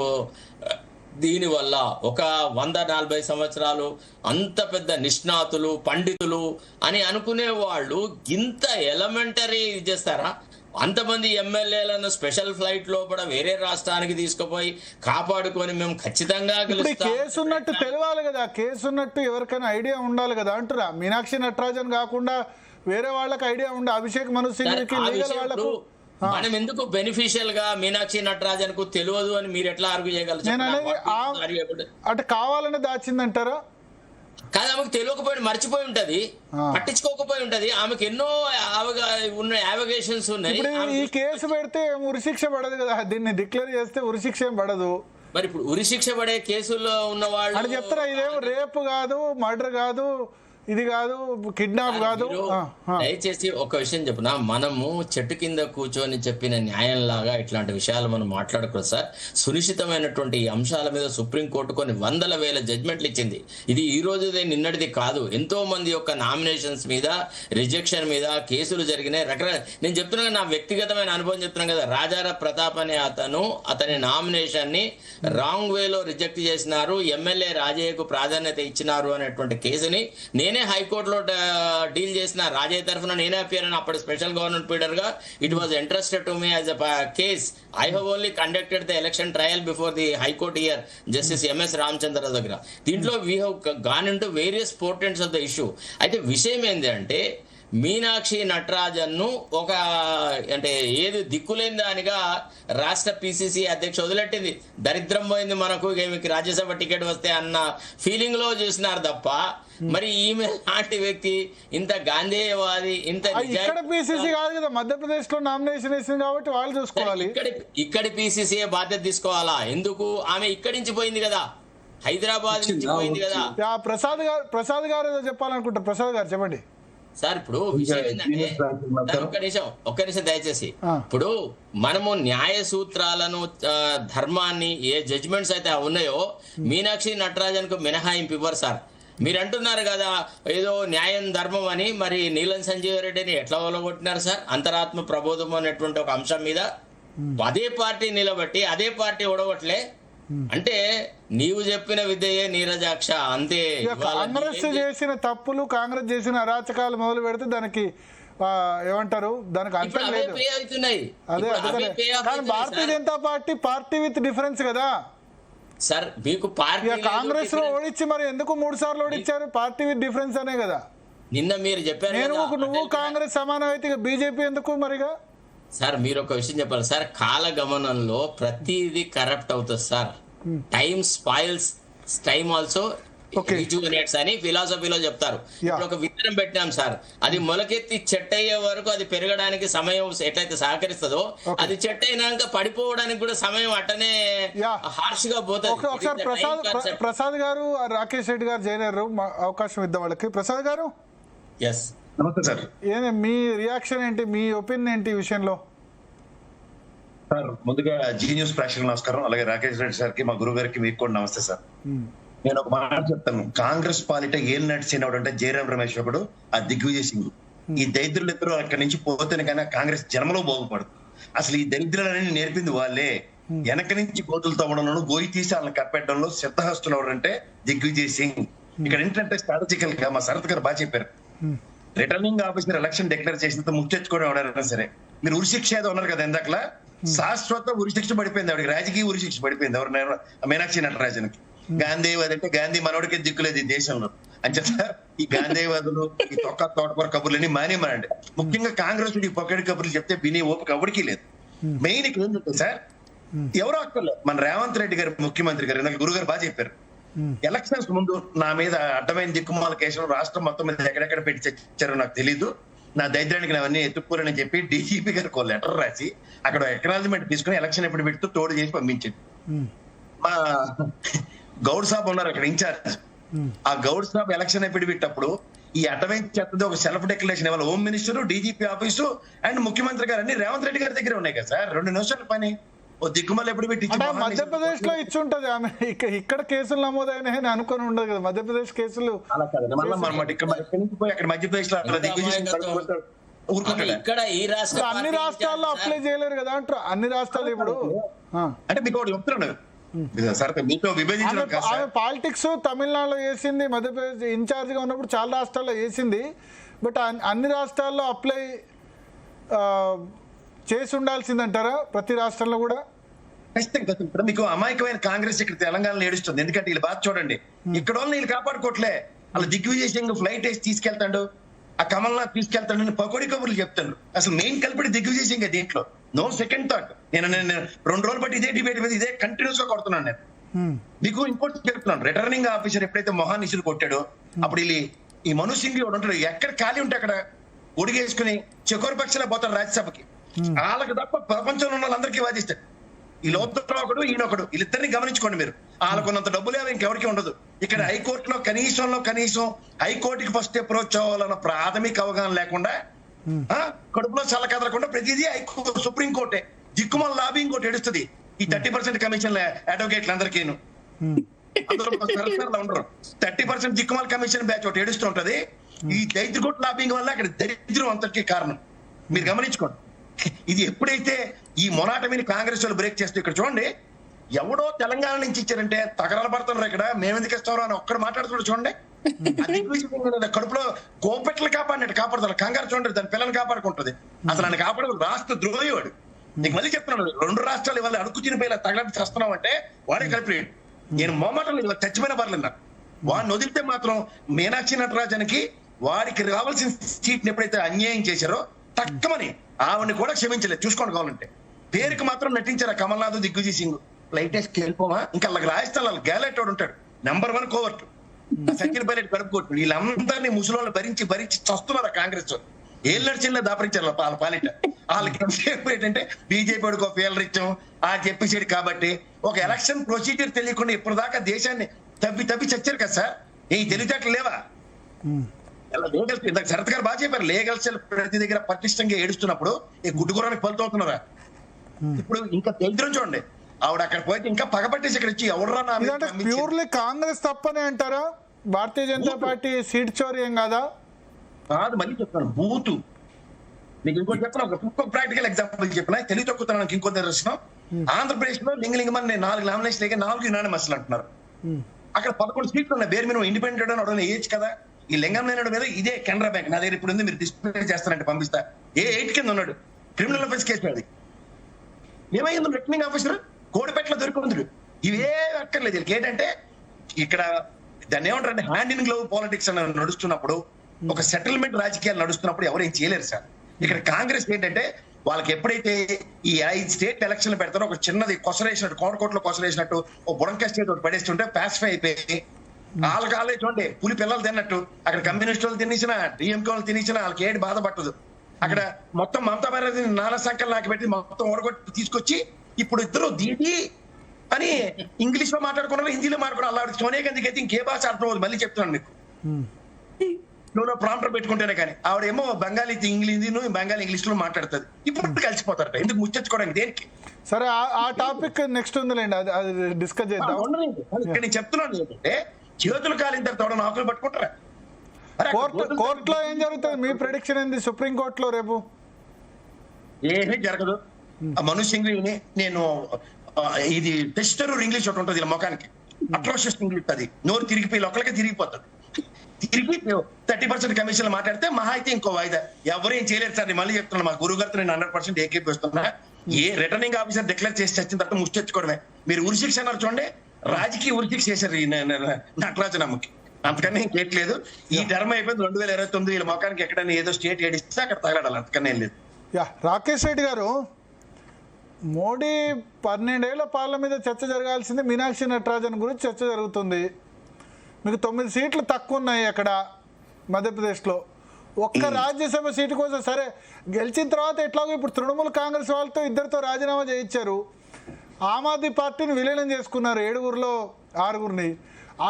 దీనివల్ల ఒక 140 సంవత్సరాలు అంత పెద్ద నిష్ణాతులు, పండితులు అని అనుకునే వాళ్ళు ఇంత ఎలిమెంటరీ చేస్తారా? అంతమంది ఎమ్మెల్యేలను స్పెషల్ ఫ్లైట్ లోపల వేరే రాష్ట్రానికి తీసుకుపోయి కాపాడుకొని మేము ఖచ్చితంగా కేసు ఉన్నట్టు తెలియాలి కదా, కేసు ఉన్నట్టు ఎవరికైనా ఐడియా ఉండాలి కదా అంటున్నా. మీనాక్షి నటరాజన్ కాకుండా వేరే వాళ్ళకి ఐడియా ఉండే, అభిషేక్ మను సింగ్ వాళ్ళకు మనం ఎందుకు బెనిఫిషియల్ గా మీనాక్షి నటరాజన్ కు తెలియదు అని మీరు ఎట్లా ఆర్గ్యూ చేయగలరు? అంటే కావాలని దాచిందంటారా? కాదు, ఆమెకు తెలియకపోయి మర్చిపోయి ఉంటది, పట్టించుకోకపోయి ఉంటది. ఆమెకు ఎన్నో యావిగేషన్స్ ఉన్నాయి. ఈ కేసు పెడితే ఉరిశిక్ష పడదు కదా, దీన్ని డిక్లేర్ చేస్తే ఉరిశిక్ష ఏం పడదు. మరి ఇప్పుడు ఉరిశిక్ష పడే కేసుల్లో ఉన్న వాళ్ళు అని చెప్తారా? ఇదేమో రేపు కాదు, మర్డర్ కాదు, ఇది కాదు, కిడ్నాప్ కాదు. దయచేసి ఒక విషయం చెప్పునా, మనము చెట్టు కింద కూర్చొని చెప్పిన న్యాయంలాగా ఇట్లాంటి విషయాలు మనం మాట్లాడకూడదు సార్. సునిశ్చితమైనటువంటి ఈ అంశాల మీద సుప్రీంకోర్టు కొన్ని వందల వేల జడ్జ్మెంట్లు ఇచ్చింది. ఇది ఈ రోజుదే నిన్నటిది కాదు. ఎంతో మంది యొక్క నామినేషన్స్ మీద, రిజెక్షన్ మీద కేసులు జరిగినాయి. నేను చెప్తున్నా, నా వ్యక్తిగతమైన అనుభవం చెప్తున్నాను కదా. రాజారాం ప్రతాప్ అనే అతని నామినేషన్ ని రాంగ్ వేలో రిజెక్ట్ చేసినారు, ఎమ్మెల్యే రాజయ్యకు ప్రాధాన్యత ఇచ్చినారు అనేటువంటి కేసుని నేను నేనే హైకోర్టులో డీల్ చేసిన, రాజయ్య తరఫున నేనే అపియర్ అని అప్పుడు స్పెషల్ గవర్నమెంట్ పీడర్ గా it was interested to me as a case. I have only conducted the election trial before the high court here justice MS Ramachandra దగ్గర. దీంట్లో we have gone in to various portents of the issue. అయితే విషయం ఏంటి అంటే మీనాక్షి నటరాజన్ను ఒక అంటే ఏది దిక్కులేని దానిగా రాష్ట్ర పిసిసి అధ్యక్ష వదిలెట్టింది. దరిద్రం పోయింది మనకు, ఈమెకి రాజ్యసభ టికెట్ వస్తే అన్న ఫీలింగ్ లో చూసినారు తప్ప మరి ఈమె లాంటి వ్యక్తి ఇంత గాంధేయవాది, ఇంత ఇక్కడ పిసిసి కాదు కదా, మధ్యప్రదేశ్ లో నామినేషన్ వేసింది కాబట్టి వాళ్ళు చూసుకోవాలి. ఇక్కడి పిసిసి బాధ్యత తీసుకోవాలా? ఎందుకు? ఆమె ఇక్కడి నుంచి పోయింది కదా, హైదరాబాద్ నుంచి పోయింది కదా. ప్రసాద్ గారు ఏదో చెప్పాలనుకుంటారు. ప్రసాద్ గారు చెప్పండి సార్. ఇప్పుడు విషయం ఏంటంటే ఒక్క నిమిషం దయచేసి. ఇప్పుడు మనము న్యాయ సూత్రాలను ధర్మాన్ని ఏ జడ్జిమెంట్స్ అయితే ఉన్నాయో మీనాక్షి నటరాజన్ కు మినహాయింపు ఇవ్వరు సార్. మీరు అంటున్నారు కదా ఏదో న్యాయం ధర్మం అని, మరి నీలం సంజీవ్ రెడ్డిని ఎట్లా ఒలగొట్టినారు సార్? అంతరాత్మ ప్రబోధం అనేటువంటి ఒక అంశం మీద అదే పార్టీ నిలబట్టి అదే పార్టీ ఒడగొట్టలే అంటే నీవు చెప్పిన విద్యయే నీరజాక్ష అంతే. కాంగ్రెస్ చేసిన తప్పులు, కాంగ్రెస్ చేసిన అరాచకాలు మొదలు పెడితే దానికి ఏమంటారు, దానికి అంతం లేదు. అదే కానీ Bharatiya Janata party with difference కదా సార్. మీకు పార్టీ కాంగ్రెస్ లో ఓడించి మరి ఎందుకు 3 సార్లు ఓడించారు? పార్టీ విత్ డిఫరెన్స్ అనే కదా నిన్న మీరు చెప్పారు. నువ్వు కాంగ్రెస్ సమానం అయితే బీజేపీ ఎందుకు మరిగా? సార్ మీరు ఒక విషయం చెప్పాలి సార్, కాలగమనంలో ప్రతిదీ కరప్ట్ అవుతుంది sir. Time spoils time also rejuvenates అని ఫిలాసఫీలో చెప్తారు. ఇప్పుడు ఒక విత్తనం పెట్టినాం సార్, అది మొలకెత్తి చెట్టు అయ్యే వరకు అది పెరగడానికి సమయం ఎట్లయితే సహకరిస్తుందో అది చెట్టు అయినాక పడిపోవడానికి కూడా సమయం అట్టనే హార్ష్ గా పోతుంది. ఒకసారి ప్రసాద్ గారు, రాకేష్ రెడ్డి గారు జాయిన్ అయ్యారు, అవకాశం ఇద్దాం వాళ్ళకి. ప్రసాద్ గారు ఎస్ నమస్తే సార్. మీ రియాక్షన్ ఏంటి, మీ ఒపీనియన్ ఏంటి ఈ విషయంలో? సార్ ముందుగా జీ న్యూస్ ప్రేక్షకులకు నమస్కారం, అలాగే రాకేష్ రెడ్డి సార్ కి, మా గురువు గారికి మీకు కూడా నమస్తే సార్. నేను ఒక మాట చెప్తాను, కాంగ్రెస్ పాలిట ఏం నడిచినవాడు అంటే జయరాం రమేష్ ఒకడు, ఆ దిగ్విజయ్ సింగ్. ఈ దరిద్రులు ఇద్దరు అక్కడి నుంచి పోతేనే కానీ కాంగ్రెస్ జన్మలో బాగుపడదు. అసలు ఈ దరిద్రులన్నీ నేర్పింది వాళ్ళే. వెనక నుంచి గోతులు తవ్వడంలో గోయి తీసి వాళ్ళని కప్పెట్టడంలో సిద్ధహస్తులు ఎవరంటే దిగ్విజయ్ సింగ్. ఇక్కడ ఏంటంటే స్ట్రాటజికల్ గా మా శరత్ గారు బాగా చెప్పారు, రిటర్నింగ్ ఆఫీసర్ ఎలక్షన్ డిక్లేర్ చేసినంత ముఖ్యెచ్చుకోవడం ఎవరైనా సరే. మీరు ఉరిశిక్ష ఏదో ఉన్నారు కదా ఇందాకలా, శాశ్వత ఉరిశిక్ష పడిపోయింది ఆవిడకి, రాజకీయ ఉరిశిక్ష పడిపోయింది ఎవరు మీనాక్షి నటరాజన్కి. గాంధీవాది అంటే గాంధీ మనోడికే దిక్కులేదు ఈ దేశంలో అని చెప్తా. ఈ గాంధీవాదులు, ఈ తోటకూర కబుర్లని మానేమనండి. ముఖ్యంగా కాంగ్రెస్ ఈ పొక్కడి కబుర్లు చెప్తే వినే ఓపిక ఎవరికి లేదు. మెయిన్ ఇక్కడ ఏంటంటే సార్, ఎవరో అక్కర్లేదు, మన రేవంత్ రెడ్డి గారు ముఖ్యమంత్రి గారు ఇందాక గురుగారు బాగా చెప్పారు, ఎలక్షన్స్ ముందు నా మీద అడ్డమైన దిక్కుమాల కేసులు రాష్ట్రం మొత్తం మీద ఎక్కడెక్కడ పెట్టి చచ్చారో నాకు తెలీదు, నా దరిద్రానికి అవన్నీ ఎత్తుక్కోరని చెప్పి డీజీపీ గారికి ఒక లెటర్ రాసి అక్కడ ఎక్నాలజ్మెంట్ తీసుకుని ఎలక్షన్ ఎప్పుడు పెడుతూ తోడు చేసి పంపించింది. మా గౌడ్ సాబ్ ఉన్నారు అక్కడ ఇన్ఛార్జ్, ఆ గౌడ్ సాబ్ ఎలక్షన్ ఎప్పుడు పెట్టినప్పుడు ఈ అడ్డమైన చెత్తది ఒక సెల్ఫ్ డిక్లరేషన్ ఇవ్వాలి. Home minister, DGP office and ముఖ్యమంత్రి గారు అన్ని రేవంత్ రెడ్డి గారి దగ్గర ఉన్నాయి కదా సార్. 2 నిమిషాల పని ఓ దిక్కుమల్లి ఎప్పుడు పెట్టి మధ్యప్రదేశ్ లో ఇచ్చి ఉంటది ఆమె. ఇక్కడ కేసులు నమోదైన అనుకుని ఉండదు కదా మధ్యప్రదేశ్ కేసులు. అలా కాదు అక్కడ మధ్యప్రదేశ్ లో ఇక్కడ ఈ రాష్ట్రం అన్ని రాష్ట్రాల్లో అప్లై చేయలేరు కదా అంటారు. అన్ని రాష్ట్రాలు ఇప్పుడు అంటే మీకు ఒకటి చెప్తున్నాను సార్, మీతో విభజించడం కాదు. ఆమె పాలిటిక్స్ తమిళనాడులో చేసింది, మధ్యప్రదేశ్ ఇన్ఛార్జ్ గా ఉన్నప్పుడు చాలా రాష్ట్రాల్లో చేసింది. బట్ అన్ని రాష్ట్రాల్లో అప్లై చేసి ఉండాల్సిందంటారా ప్రతి రాష్ట్రంలో కూడా? ఖచ్చితంగా. మీకు అమాయకమైన కాంగ్రెస్ ఇక్కడ తెలంగాణలో ఏడుస్తుంది. ఎందుకంటే వీళ్ళు బాధ చూడండి, ఇక్కడ వాళ్ళు వీళ్ళు కాపాడుకోవట్లే. అలా దిగ్విజయ్ సింగ్ ఫ్లైట్ వేసి తీసుకెళ్తాడు, ఆ కమల్నాథ్ తీసుకెళ్తాడు, పకోడీ కబుర్లు చెప్తాడు. అసలు మెయిన్ కలిపి దిగ్విజయ్ సింగ్ దీంట్లో నో సెకండ్ థాట్. నేను 2 రోజులు బట్టి ఇదే డిబేట్ మీద ఇదే కంటిన్యూస్ గా కొడుతున్నాను నేను. మీకు ఇంకోటి చెప్తున్నాను, రిటర్నింగ్ ఆఫీసర్ ఎప్పుడైతే మొహాన్ ఇసులు కొట్టాడో అప్పుడు ఈ మను సింగ్ ఉంటాడు, ఎక్కడ ఖాళీ ఉంటే అక్కడ ఒడిగేసుకుని చెకోరు పక్షాలే పోతాడు రాజ్యసభకి. వాళ్ళకి తప్ప ప్రపంచంలో ఉన్న వాళ్ళందరికీ వాదిస్తాడు. ఈ లోతులో ఒకడు, ఈయనొకడు, వీళ్ళిద్దరిని గమనించుకోండి మీరు. వాళ్ళకున్నంత డబ్బులు ఇంకెవరికి ఉండదు. ఇక్కడ హైకోర్టులో కనీసం హైకోర్టుకి ఫస్ట్ అప్రోచ్ అవ్వాలన్న ప్రాథమిక అవగాహన లేకుండా, కడుపులో చల్ల కదలకుండా ప్రతిదీ సుప్రీంకోర్టే దిక్కుమల లాబీ ఇంకోటి ఏడుస్తుంది. ఈ 30% కమిషన్ అడ్వకేట్లు అందరికీను అందరూ ఉండరు. 30% దిక్కుమల కమిషన్ బ్యాచ్ ఒకటి ఏడుస్తూ ఉంటది. ఈ దరిద్రకోట్ లాబింగ్ వల్ల అక్కడ దరిద్రం అంతటికీ కారణం. మీరు గమనించుకోండి. ఇది ఎప్పుడైతే ఈ మొనాటమీని కాంగ్రెస్ వాళ్ళు బ్రేక్ చేస్తూ, ఇక్కడ చూడండి, ఎవడో తెలంగాణ నుంచి ఇచ్చారంటే తగరాలు పడుతున్నారు. ఇక్కడ మేమెందుకు ఇస్తారో అని ఒక్కడు మాట్లాడుతున్నాడు చూడండి. ఆ దిగ్విజయ్ సింగ్ అనేది కడుపులో గోపెట్లు కాపాడినట్టు కాపాడుతారు, కంగారు చూడండి దాని పిల్లల్ని కాపాడుకుంటది. అసలు ఆయన కాపాడు రాష్ట్ర ద్రోహి వాడు. నీకు మళ్ళీ చెప్తున్నాడు, 2 రాష్ట్రాలు ఇవాళ అడుగు తినిపోయేలా తగలటి చేస్తున్నావు అంటే వాడే కలిపి. నేను మొమ్మటం ఇలా చచ్చిపోయిన పర్లేదు నాకు. వాడిని వదిలితే మాత్రం మీనాక్షి నటరాజన్కి వాడికి రావాల్సిన సీట్ని ఎప్పుడైతే అన్యాయం చేశారో తక్కువని ఆవిడని కూడా క్షమించలేదు. చూసుకోండి కావాలంటే. పేరుకి మాత్రం నటించారు కమల్నాథ్, దిగ్విజయ్ సింగ్. లైటెస్ట్ వెళ్ళిపోమా ఇంకా వాళ్ళకి రాజస్థాన్ వాళ్ళ గ్యాలెట్ వాడు ఉంటాడు, నెంబర్ 1 కోవర్ట్, సెకండ్ పైలట్ కడుపు కొట్టు. వీళ్ళందరినీ ముసలోళ్ళు భరించి భరించి చస్తున్నారు కాంగ్రెస్. ఏళ్ళు నడిచిందో దాపరించారు వాళ్ళ పాలిట. వాళ్ళకి ఏంటంటే బీజేపీ వాడికి ఒక ఫెయిలర్ ఇచ్చాం ఆ చెప్పేసాడు కాబట్టి ఒక ఎలక్షన్ ప్రొసీజర్ తెలియకుండా ఇప్పుడు దాకా దేశాన్ని తవ్వి చచ్చారు కదా సార్. ఈ తెలివితేటలు లేవా? లీగల్ ఇందాక శరత్ గారు బాగా చెప్పారు, లీగల్ సెల్ ప్రతి దగ్గర పటిష్టంగా ఏడుస్తున్నప్పుడు ఈ గుడ్డుగురానికి ఫలితవుతున్నారా? ఇప్పుడు ఇంకా దరిద్రం చూడండి, ఆవిడ అక్కడ పోయి ఇంకా పగపట్టేసి ఇక్కడ ఇచ్చి ఎవడరా ప్యూర్లీ కాంగ్రెస్ తప్పనే అంటారా? భారతీయ జనతా పార్టీ సీట్ చోరీ ఏం కాదా? కాదు, మళ్ళీ చెప్తాను, బూతు. మీకు ఇంకోటి చెప్తాను, ఒక ప్రాక్టికల్ ఎగ్జాంపుల్ చెప్పిన తెలివి తొక్కుతున్నాను. ఇంకో దర్శనం ఆంధ్రప్రదేశ్ లో లింగలింగమని 4 నామినేషన్ 4 యునానిమస్లు అంటున్నారు. అక్కడ 11 సీట్లు ఉన్నాయి. బేర్ మినిమం ఇండిపెండెంట్ అని అడగని ఏజ్ కదా. ఈ లింగం లేని మీద ఇదే కెనరా బ్యాంక్ నా దగ్గర ఇప్పుడు ఉంది, మీరు డిస్ప్లే చేస్తానంటే పంపిస్తా. 8 కింద ఉన్నాడు, క్రిమినల్ అఫెన్స్ కేసు అది. ఏమైంది రిటర్నింగ్ ఆఫీసర్ కోడిపెట్ల దొరికింది. ఇవే అక్కర్లేదు. వీళ్ళకి ఏంటంటే ఇక్కడ దాన్ని ఏమంటారంటే హ్యాండ్ ఇన్ గ్లోవ్ పాలిటిక్స్ అని నడుస్తున్నప్పుడు, ఒక సెటిల్మెంట్ రాజకీయాలు నడుస్తున్నప్పుడు ఎవరు ఏం చేయలేరు సార్. ఇక్కడ కాంగ్రెస్ ఏంటంటే వాళ్ళకి ఎప్పుడైతే ఈ 5 స్టేట్ ఎలక్షన్లు పెడతారో ఒక చిన్నది కొసరేసినట్టు, కోటకోట్లో కొసరేసినట్టు ఒక బుడంకా స్టేట్ ఒకటి పడేస్తుంటే పాసిఫై అయిపోయి వాళ్ళకి వాళ్ళే చూడండి పులి పిల్లలు తిన్నట్టు. అక్కడ కమ్యూనిస్ట్ వాళ్ళు తినేసిన, డిఎంకే వాళ్ళు తినేసిన వాళ్ళకి ఏడు బాధ పట్టదు. అక్కడ మొత్తం మమతా బెనర్జీ నానా సంఖ్యలు నాకు పెట్టి మొత్తం ఓడగొట్టి తీసుకొచ్చి ఇప్పుడు ఇద్దరు దీది అని ఇంగ్లీష్ లో మాట్లాడుకున్నారు, హిందీలో మాట్లాడుకున్నారు. అలా సోనియా గాంధీకి అయితే ఇంకే భాష అర్థం అవుతుంది. మళ్ళీ చెప్తున్నాను మీకు, నువ్వు ప్రాంప్టర్ పెట్టుకుంటేనే కానీ ఆవిడేమో బెంగాలీ బెంగాలీ ఇంగ్లీష్ లో మాట్లాడుతుంది. ఇప్పుడు కలిసిపోతారట. ఎందుకు ముచ్చెచ్చుకోవడానికి దేనికి? సరే ఆ టాపిక్ నెక్స్ట్ ఉందిలేండి, అది డిస్కస్ చేద్దాం. నేను చెప్తున్నాను ఏంటంటే చేతులు కాలిన తర్వాత ఆకులు పట్టుకుంటారా? కోర్టులో ఏం జరుగుతుంది? మీ ప్రెడిక్షన్ ఏంది? సుప్రీం కోర్టులో రేపు ఏమీ జరగదు. మనుష్ సింగ్ నేను ఇది టెస్టర్ ఇంగ్లీష్ ఒకటి ఉంటుంది ఇలా ముఖానికి, అట్రోషియస్ ఇంగ్లీష్. అది నోరు తిరిగిపోయి ఒకరికి తిరిగిపోతుంది. తిరిగి 30% కమిషన్ మాట్లాడితే మహా అయితే ఇంకో వాయిదా. ఎవరేం చేయలేరు సార్. నేను మళ్ళీ చెప్తున్నాను, మా గురువు గారితో నేను 100% ఏకీపిస్తున్నా. ఏ రిటర్నింగ్ ఆఫీసర్ డిక్లేర్ చేసి వచ్చిన తర్వాత ముష్టెచ్చుకోవడమే. మీరు ఉరిశిక్ష అన్నారు చూడండి, రాజకీయ ఉరిశిక్ష చేశారు ఈ నటరాజనమ్మకి. అంతకన్నా ఇంకేట్లేదు. ఈ టర్మ్ అయిపోయింది. 2029 వీళ్ళ మొఖానికి ఎక్కడైనా ఏదో స్టేట్ ఏడిస్తే అక్కడ తగలాడాలి, అంతకన్నా ఏం లేదు. రాకేష్ రెడ్డి గారు, మోడీ 12 ఏళ్ల పాలన మీద చర్చ జరగాల్సింది. మీనాక్షి నటరాజన్ గురించి చర్చ జరుగుతుంది. మీకు 9 సీట్లు తక్కువ ఉన్నాయి అక్కడ మధ్యప్రదేశ్లో. ఒక్క రాజ్యసభ సీటు కోసం సరే గెలిచిన తర్వాత ఎట్లాగో ఇప్పుడు తృణమూల్ కాంగ్రెస్ వాళ్ళతో 2 రాజీనామా చేయించారు. ఆమ్ ఆద్మీ పార్టీని విలీనం చేసుకున్నారు 7లో 6.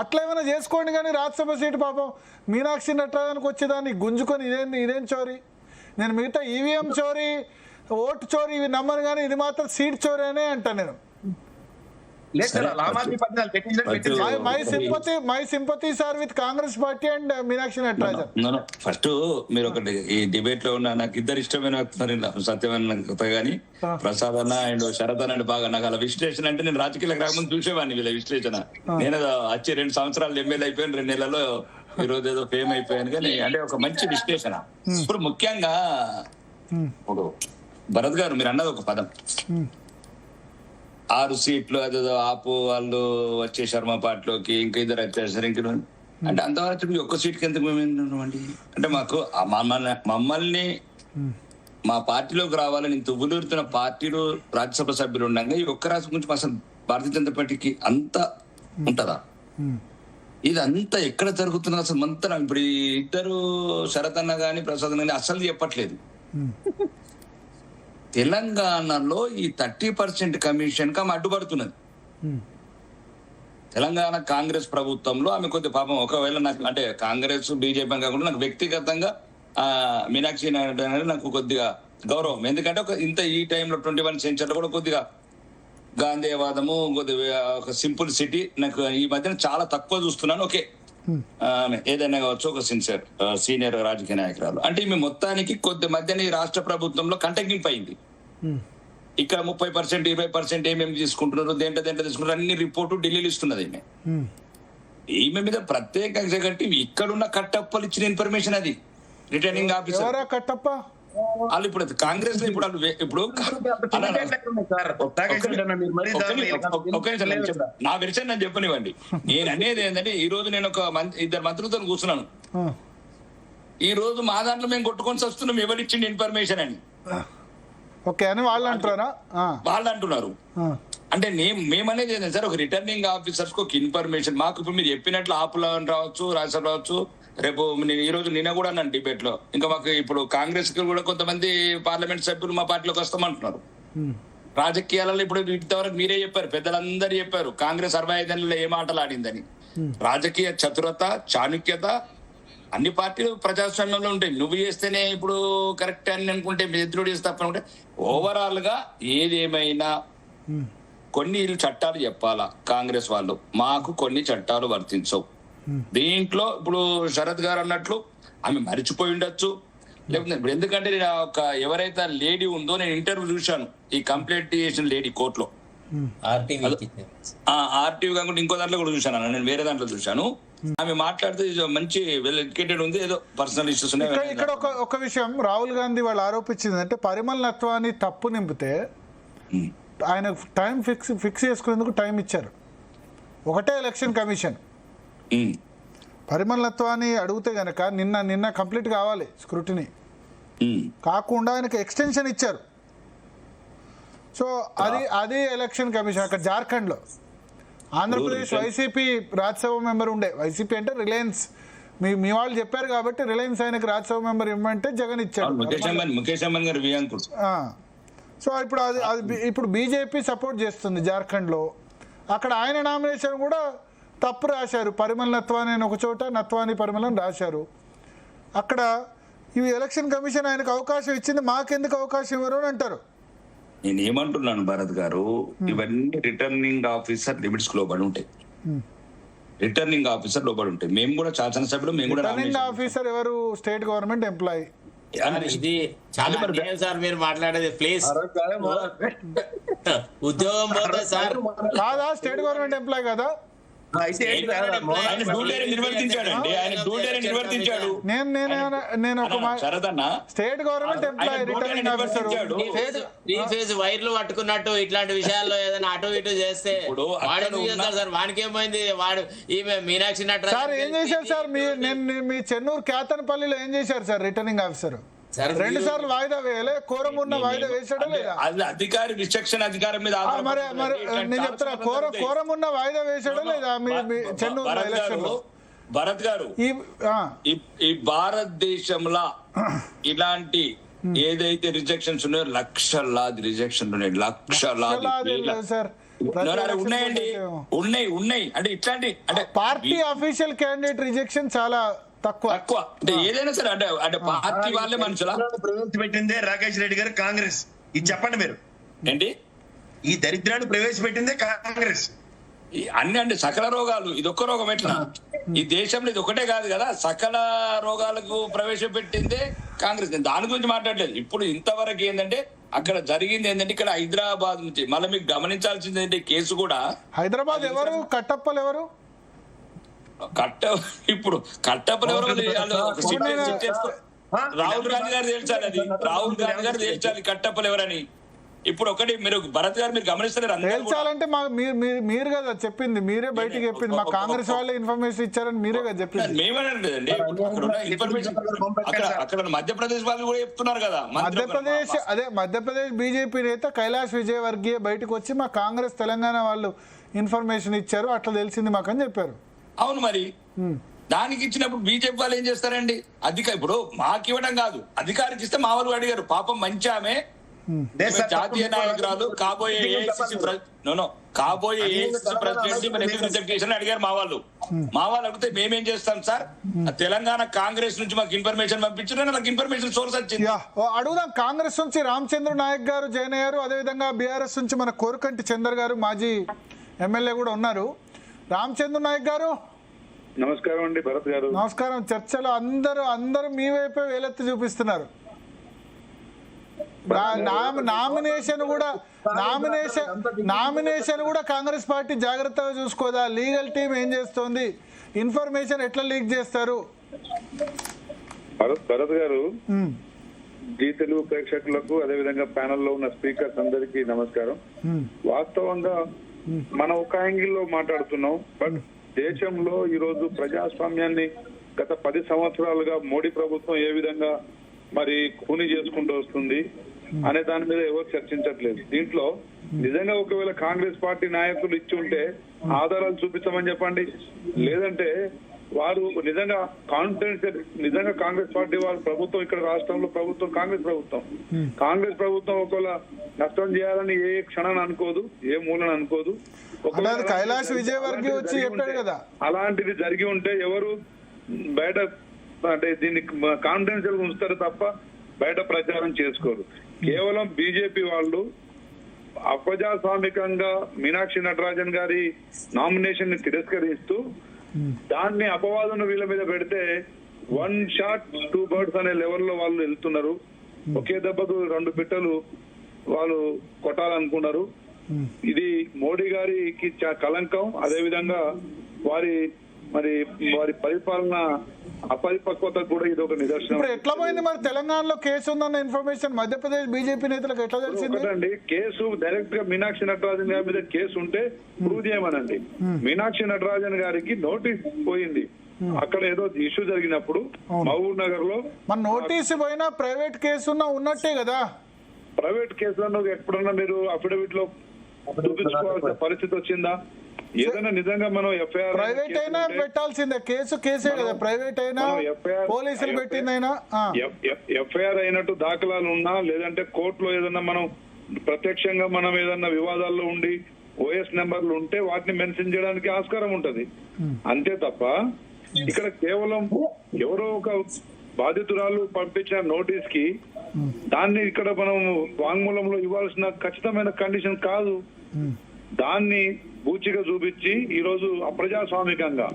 అట్లా ఏమైనా చేసుకోండి, కానీ రాజ్యసభ సీటు పాపం మీనాక్షి నటరాజన్కి వచ్చేదాన్ని గుంజుకొని ఇదేం చోరీ. నేను మిగతా ఈవీఎం చోరీ, ఓటు చోరీ ఇవి నమ్మను, కానీ ఇది మాత్రం సీట్ చోరీ అనే అంటాను నేను. My sympathies are with Congress party and Meenakshi Natarajan. First మీరు ఒకటి, ఈ డిబేట్ లో ఉన్న నాకు ఇద్దరు ఇష్టమైన సత్యమైన కానీ ప్రసాద్ అన్న అండ్ శరత్ అన్న బాగా నాకు అలా విశ్లేషణ అంటే నేను రాజకీయాలకు రాకముందు చూసేవాడిని వీళ్ళ విశ్లేషణ. నేను వచ్చే 2 సంవత్సరాలు ఎమ్మెల్యే అయిపోయాను, 2 నెలల్లో ఈ రోజు ఏదో ఫేమ్ అయిపోయాను. కానీ అంటే ఒక మంచి విశ్లేషణ. ఇప్పుడు ముఖ్యంగా ఇప్పుడు భరత్ గారు మీరు అన్నది ఒక పదం, 6 సీట్లు అదేదో ఆపు వాళ్ళు వచ్చే శర్మ పార్టీలోకి, ఇంకా ఇద్దరు వచ్చేసారు. ఇంక అంటే అంతవరకు 1 సీట్కి ఎందుకు మేమేంటి అంటే మాకు మమ్మల్ని మా పార్టీలోకి రావాలని తువ్వులూరుతున్న పార్టీలో రాజ్యసభ సభ్యులు ఉండగా ఈ ఒక్క రాష్ట్రం గురించి అసలు భారతీయ జనతా పార్టీకి అంత ఉంటుందా? ఇది అంతా ఎక్కడ జరుగుతున్నా అసలు మంతనం. ఇప్పుడు ఇద్దరు శరత్ అన్న కానీ ప్రసాద్ అన్న కానీ అసలు చెప్పట్లేదు. తెలంగాణలో ఈ 30% కమిషన్ కి ఆమె అడ్డుపడుతున్నది. తెలంగాణ కాంగ్రెస్ ప్రభుత్వంలో ఆమె కొద్ది పాపం, ఒకవేళ నాకు అంటే కాంగ్రెస్ బీజేపీ కాకుండా నాకు వ్యక్తిగతంగా మీనాక్షి నాయుడు నాకు కొద్దిగా గౌరవం. ఎందుకంటే ఇంత ఈ టైంలో 21 సెంచరీలో కూడా కొద్దిగా గాంధీవాదము, కొద్దిగా ఒక సింపుల్ సిటీ నాకు ఈ మధ్యన చాలా తక్కువ చూస్తున్నాను. ఓకే, ఏదైనా కావచ్చు, ఒక సీనియర్ రాజకీయ నాయకురాలు అంటే ఈమె మొత్తానికి కొద్ది మధ్యన ఈ రాష్ట్ర ప్రభుత్వంలో కంటెక్టింగ్. ఇక్కడ 30%, 20% ఏమేమి తీసుకుంటున్నారు, దేంట్లో తీసుకుంటారు అన్ని రిపోర్టు ఢిల్లీలో ఇస్తున్నది ఈమె. ఈమె మీద ప్రత్యేకంగా కట్టి ఇక్కడున్న కట్టప్పలు ఇచ్చిన ఇన్ఫర్మేషన్ అది రిటర్నింగ్ ఆఫీసర్ ఎవరా కట్టప్ప? వాళ్ళు ఇప్పుడు కాంగ్రెస్ లో ఇప్పుడు నా వెర్షన్ నేను చెప్పనివ్వండి. నేను అనేది ఏంటంటే ఈ రోజు నేను ఒక ఇద్దరు మంత్రులతో కూర్చున్నాను. ఈ రోజు మా దాంట్లో మేము కొట్టుకొని వస్తున్నాం ఎవరిచ్చింది ఇన్ఫర్మేషన్ అని. ఓకే అని వాళ్ళు అంటారా? వాళ్ళు అంటున్నారు. అంటే మేమనేది ఏంటంటే సార్, ఒక రిటర్నింగ్ ఆఫీసర్స్ ఒక ఇన్ఫర్మేషన్ మాకు ఇప్పుడు మీరు చెప్పినట్లు ఆపులో రావచ్చు, రాజ్యసభ రావచ్చు. రేపు నేను ఈ రోజు నిన్న కూడా అన్నాను డిబేట్ లో, ఇంకా మాకు ఇప్పుడు కాంగ్రెస్ కి కూడా కొంతమంది పార్లమెంట్ సభ్యులు మా పార్టీలోకి వస్తామంటున్నారు. రాజకీయాలలో ఇప్పుడు ఇంతవరకు మీరే చెప్పారు, పెద్దలందరూ చెప్పారు కాంగ్రెస్ 65 ఏళ్ళలో ఏ మాటలు ఆడిందని. రాజకీయ చతురత, చాణుక్యత అన్ని పార్టీలు ప్రజాస్వామ్యంలో ఉంటాయి. నువ్వు చేస్తేనే ఇప్పుడు కరెక్ట్ అని అనుకుంటే ఎదురు చేస్తే తప్పనుకుంటే ఓవరాల్ గా ఏదేమైనా కొన్ని చట్టాలు చెప్పాలా కాంగ్రెస్ వాళ్ళు, మాకు కొన్ని చట్టాలు వర్తించవు. దీంట్లో ఇప్పుడు శరత్ గారు అన్నట్లు ఆమె మరిచిపోయి ఉండొచ్చు, లేకపోతే ఇప్పుడు ఎందుకంటే నేను ఒక ఎవరైతే లేడీ ఉందో నేను ఇంటర్వ్యూ చూశాను, ఈ కంప్లైంట్ చేసిన లేడీ కోర్టులో ఆర్టీవీ కాకుండా ఇంకో దాంట్లో కూడా చూశాను, నేను వేరే దాంట్లో చూశాను. ఆమె మాట్లాడితే మంచి వెల్ ఎడ్యుకేటెడ్ ఉంది, ఏదో పర్సనల్ ఇష్యూస్ ఉన్నాయి. ఇక్కడ ఒక విషయం రాహుల్ గాంధీ వాళ్ళు ఆరోపించింది అంటే పరిమల్ నత్వాని తప్పు నింపితే ఆయన టైం ఫిక్స్ చేసుకునేందుకు టైం ఇచ్చారు. ఒకటే ఎలక్షన్ కమిషన్ పరిమల్ నత్వాని అడిగితే గనక నిన్న కంప్లీట్ కావాలి స్క్రూటినీ, కాకుండా ఆయనకు ఎక్స్టెన్షన్ ఇచ్చారు. సో అది ఎలక్షన్ కమిషన్ అక్కడ జార్ఖండ్లో. ఆంధ్రప్రదేశ్ వైసీపీ రాజ్యసభ మెంబర్ ఉండే, వైసీపీ అంటే రిలయన్స్, మీ వాళ్ళు చెప్పారు కాబట్టి రిలయన్స్ ఆయనకు రాజ్యసభ మెంబర్ ఇవ్వమంటే జగన్ ఇచ్చాడు. ముఖేష్ అంబానీ గారు వియాంకుడు. సో ఇప్పుడు బీజేపీ సపోర్ట్ చేస్తుంది జార్ఖండ్లో. అక్కడ ఆయన నామినేషన్ కూడా తప్పు రాశారు, పరిమల్ నత్వాని అని ఒక చోట, నత్వాని పరిమల్ అని రాశారు. అక్కడ ఈ ఎలక్షన్ కమిషన్ ఆయనకు అవకాశం ఇచ్చింది, మాకెందుకు అవకాశం ఇవ్వరు అని అంటారు. నేను ఏమంటున్నాను భరత్ గారు, ఇవన్నీ రిటర్నింగ్ ఆఫీసర్ లిమిట్స్ లోబడి ఉంటాయి. రిటర్నింగ్ ఆఫీసర్ లోబడి ఉంటాయి. మేము కూడా శాసనసభ్యులు, మేము కూడా రిటర్నింగ్ ఆఫీసర్ ఎవరు? State government employee. ఇది చాలా సార్ మీరు మాట్లాడేది ప్లీజ్. ఉద్యోగం పోతే సార్ కాదా? స్టేట్ గవర్నమెంట్ ఎంప్లాయీ కదా? State government employee returning officer. వైర్లు పట్టుకున్నట్టు ఇట్లాంటి విషయాల్లో ఏదైనా అటు ఇటు చేస్తే వాడు చేస్తారు సార్. వానికి ఏమైంది? వాడు ఈమె మీనాక్షి నటరాజన్ సార్ ఏం చేశారు సార్? మీ చెన్నూరు కేతనపల్లిలో ఏం చేశారు సార్ రిటర్నింగ్ ఆఫీసర్? 2 సార్లు వాయిదా వేయలే, కోరమున్న వాయిదా వేసాడా లేదా? అధికారి విచక్షణ అధికారం మీద మరి నేను చెప్తున్నా, కోరమున్న వాయిదా వేసాడా లేదా మీ చెన్నూరు ఎలక్షన్ లో? భరత్ గారు, ఈ భారతదేశంలో ఇలాంటి ఏదైతే రిజెక్షన్స్ ఉన్నాయో లక్షలాది రిజెక్షన్ ఉన్నాయి, లక్షలాది సార్ ఉన్నాయండి, ఉన్నాయి. అంటే ఇట్లాంటి అంటే పార్టీ అఫీషియల్ క్యాండిడేట్ రిజెక్షన్ చాలా తక్కువ. అంటే ఏదైనా సరే అంటే పార్టీ వాళ్ళే మనుషులా ప్రవేశపెట్టిందే రాకేష్ రెడ్డి గారు కాంగ్రెస్. ఇది చెప్పండి మీరు ఏంటి? ఈ దరిద్రాన్ని ప్రవేశపెట్టిందే కాంగ్రెస్. అన్ని అంటే సకల రోగాలు, ఇది ఒక్క రోగం ఎట్లా? ఈ దేశంలో ఇది ఒకటే కాదు కదా, సకల రోగాలకు ప్రవేశపెట్టిందే కాంగ్రెస్. దాని గురించి మాట్లాడలేదు. ఇప్పుడు ఇంతవరకు ఏంటంటే అక్కడ జరిగింది ఏంటంటే ఇక్కడ హైదరాబాద్ నుంచి మళ్ళీ మీకు గమనించాల్సింది ఏంటంటే కేసు కూడా హైదరాబాద్ ఎవరు? కట్టప్పలు ఎవరు? ఇప్పుడు కట్టప్పలు ఎవరు? రాహుల్ గాంధీ గారు తేల్చాలి, అది రాహుల్ గాంధీ గారు తేల్చాలి కట్టప్పలు ఎవరని. ఇప్పుడు ఒకటి మీరు భరత్ గారు మీరు గమనిస్తారు, తేల్చాలంటే మీరు కదా చెప్పింది, మీరే బయటికి చెప్పింది, మా కాంగ్రెస్ వాళ్ళే ఇన్ఫర్మేషన్ ఇచ్చారని మీరే కదా చెప్పింది. మేమేనండి అక్కడ ఉన్న ఇన్ఫర్మేషన్ అక్కడ మధ్యప్రదేశ్ వాళ్ళు కూడా చెప్తున్నారు కదా. మధ్యప్రదేశ్ బీజేపీ నేత కైలాష్ విజయవర్గీయ బయటకు వచ్చి మా కాంగ్రెస్ తెలంగాణ వాళ్ళు ఇన్ఫర్మేషన్ ఇచ్చారు, అట్లా తెలిసింది మాకని చెప్పారు. అవును, మరి దానికి ఇచ్చినప్పుడు బీజేపీ వాళ్ళు ఏం చేస్తారండి? ఇప్పుడు మాకు ఇవ్వడం కాదు, అధికారికి ఇస్తే మా వాళ్ళు అడిగారు. పాపం మంచి ఆమె జాతీయ నాయకురాలు, కాబోయే ఏఐసిసి ప్రెసిడెంట్ అడిగారు మా వాళ్ళు. అడిగితే మేమేం చేస్తాం సార్, తెలంగాణ కాంగ్రెస్ నుంచి మాకు ఇన్ఫర్మేషన్ పంపించారు, నాకు ఇన్ఫర్మేషన్ సోర్స్ వచ్చింది. అడుగుదాం. కాంగ్రెస్ నుంచి రామచంద్ర నాయక్ గారు జాయిన్ అయ్యారు, అదేవిధంగా బీఆర్ఎస్ నుంచి మన కోరుకంటి చందర్ గారు మాజీ ఎమ్మెల్యే కూడా ఉన్నారు. రామచంద్ర నాయక్ గారు నమస్కారం అండి. భరత్ గారు నమస్కారం. చర్చలో అందరూ మీ వైపే వేలెత్తి చూపిస్తున్నారు. నామినేషన్ కూడా కాంగ్రెస్ పార్టీ జాగ్రత్తగా చూసుకోదా? లీగల్ టీం ఏం చేస్తోంది? ఇన్ఫర్మేషన్ ఎట్లా లీక్ చేస్తారు? భరత్ గారు, జీ తెలుగు ప్రేక్షకులకు అదేవిధంగా ప్యానెల్లో ఉన్న స్పీకర్స్ అందరికీ నమస్కారం. వాస్తవంగా మనం ఒక యాంగిల్లో మాట్లాడుతున్నాం, బట్ దేశంలో ఈ రోజు ప్రజాస్వామ్యాన్ని గత 10 సంవత్సరాలుగా మోడీ ప్రభుత్వం ఏ విధంగా మరి కూని చేసుకుంటూ వస్తుంది అనే దాని మీద ఎవరు చర్చించట్లేదు. దీంట్లో నిజంగా ఒకవేళ కాంగ్రెస్ పార్టీ నాయకులు ఇచ్చి ఉంటే ఆధారాలు చూపించమని చెప్పండి, లేదంటే వారు నిజంగా నిజంగా కాంగ్రెస్ పార్టీ వారు ప్రభుత్వం ఇక్కడ రాష్ట్రంలో ప్రభుత్వం కాంగ్రెస్ ప్రభుత్వం ఒకవేళ నష్టం చేయాలని ఏ క్షణాన్ని అనుకోదు, ఏ మూలన అనుకోదు. కైలాష్ విజయవర్గి వచ్చి చెప్పాడు కదా, అలాంటిది జరిగి ఉంటే ఎవరు బయట అంటే దీన్ని కాన్ఫిడెన్షియల్ ఉంచుతారు తప్ప బయట ప్రచారం చేసుకోరు. కేవలం బీజేపీ వాళ్ళు అప్రజాస్వామికంగా మీనాక్షి నటరాజన్ గారి నామినేషన్ ని తిరస్కరిస్తూ దాన్ని అపవాదం వీళ్ళ మీద పెడితే 1 షాట్ 2 బర్డ్స్ అనే లెవెల్లో వాళ్ళు వెళ్తున్నారు. ఒకే దెబ్బకు 2 పిట్టలు వాళ్ళు కొట్టాలనుకున్నారు. ఇది మోడీ గారికి కలంకం. అదే విధంగా వారి పరిపాలన అపరిపక్వత కూడా ఇది ఒక నిదర్శనం. ఇప్పుడు ఎట్లా పోయింది మరి? తెలంగాణలో కేసు ఉందన్న ఇన్ఫర్మేషన్ మధ్యప్రదేశ్ బీజేపీ నేతలకు ఎట్లా తెలిసింది? ఒకటండి, కేసు డైరెక్ట్ గా మీనాక్షి నటరాజన్ గారి మీద కేసు ఉంటే ప్రూవ్ చేయమనండి. మీనాక్షి నటరాజన్ గారికి నోటీస్ పోయింది. అక్కడ ఏదో ఇష్యూ జరిగినప్పుడు మహబూబ్ నగర్ లో. మన నోటీసు పోయినా ప్రైవేట్ కేసు ఉన్నట్టే కదా. ప్రైవేట్ కేసులను ఎప్పుడన్నా మీరు అఫిడవిట్ లో చూపించుకోవాల్సిన పరిస్థితి వచ్చిందా? ఏదైనా నిజంగా మనం ఎఫ్ఐఆర్ ప్రైవేట్ అయినా పెట్టాల్సిందే, కేసే కదా. ప్రైవేట్ అయినా పోలీసులు పెట్టిందైనా ఎఫ్ఐఆర్ అయినట్టు దాఖలాలు ఉన్నా, లేదంటే కోర్టులో ఏదన్నా మనం ప్రత్యక్షంగా మనం ఏదన్నా వివాదాల్లో ఉండి ఓఎస్ నెంబర్లు ఉంటే వాటిని మెన్షన్ చేయడానికి ఆస్కారం ఉంటది. అంతే తప్ప ఇక్కడ కేవలం ఎవరో ఒక బాధితురాలు పంపించిన నోటీస్ కి దాన్ని ఇక్కడ మనం వాంగ్మూలంలో ఇవ్వాల్సిన ఖచ్చితమైన కండిషన్ కాదు. దాన్ని బూచిగా చూపించి ఈ రోజు అప్రజాస్వామికంగా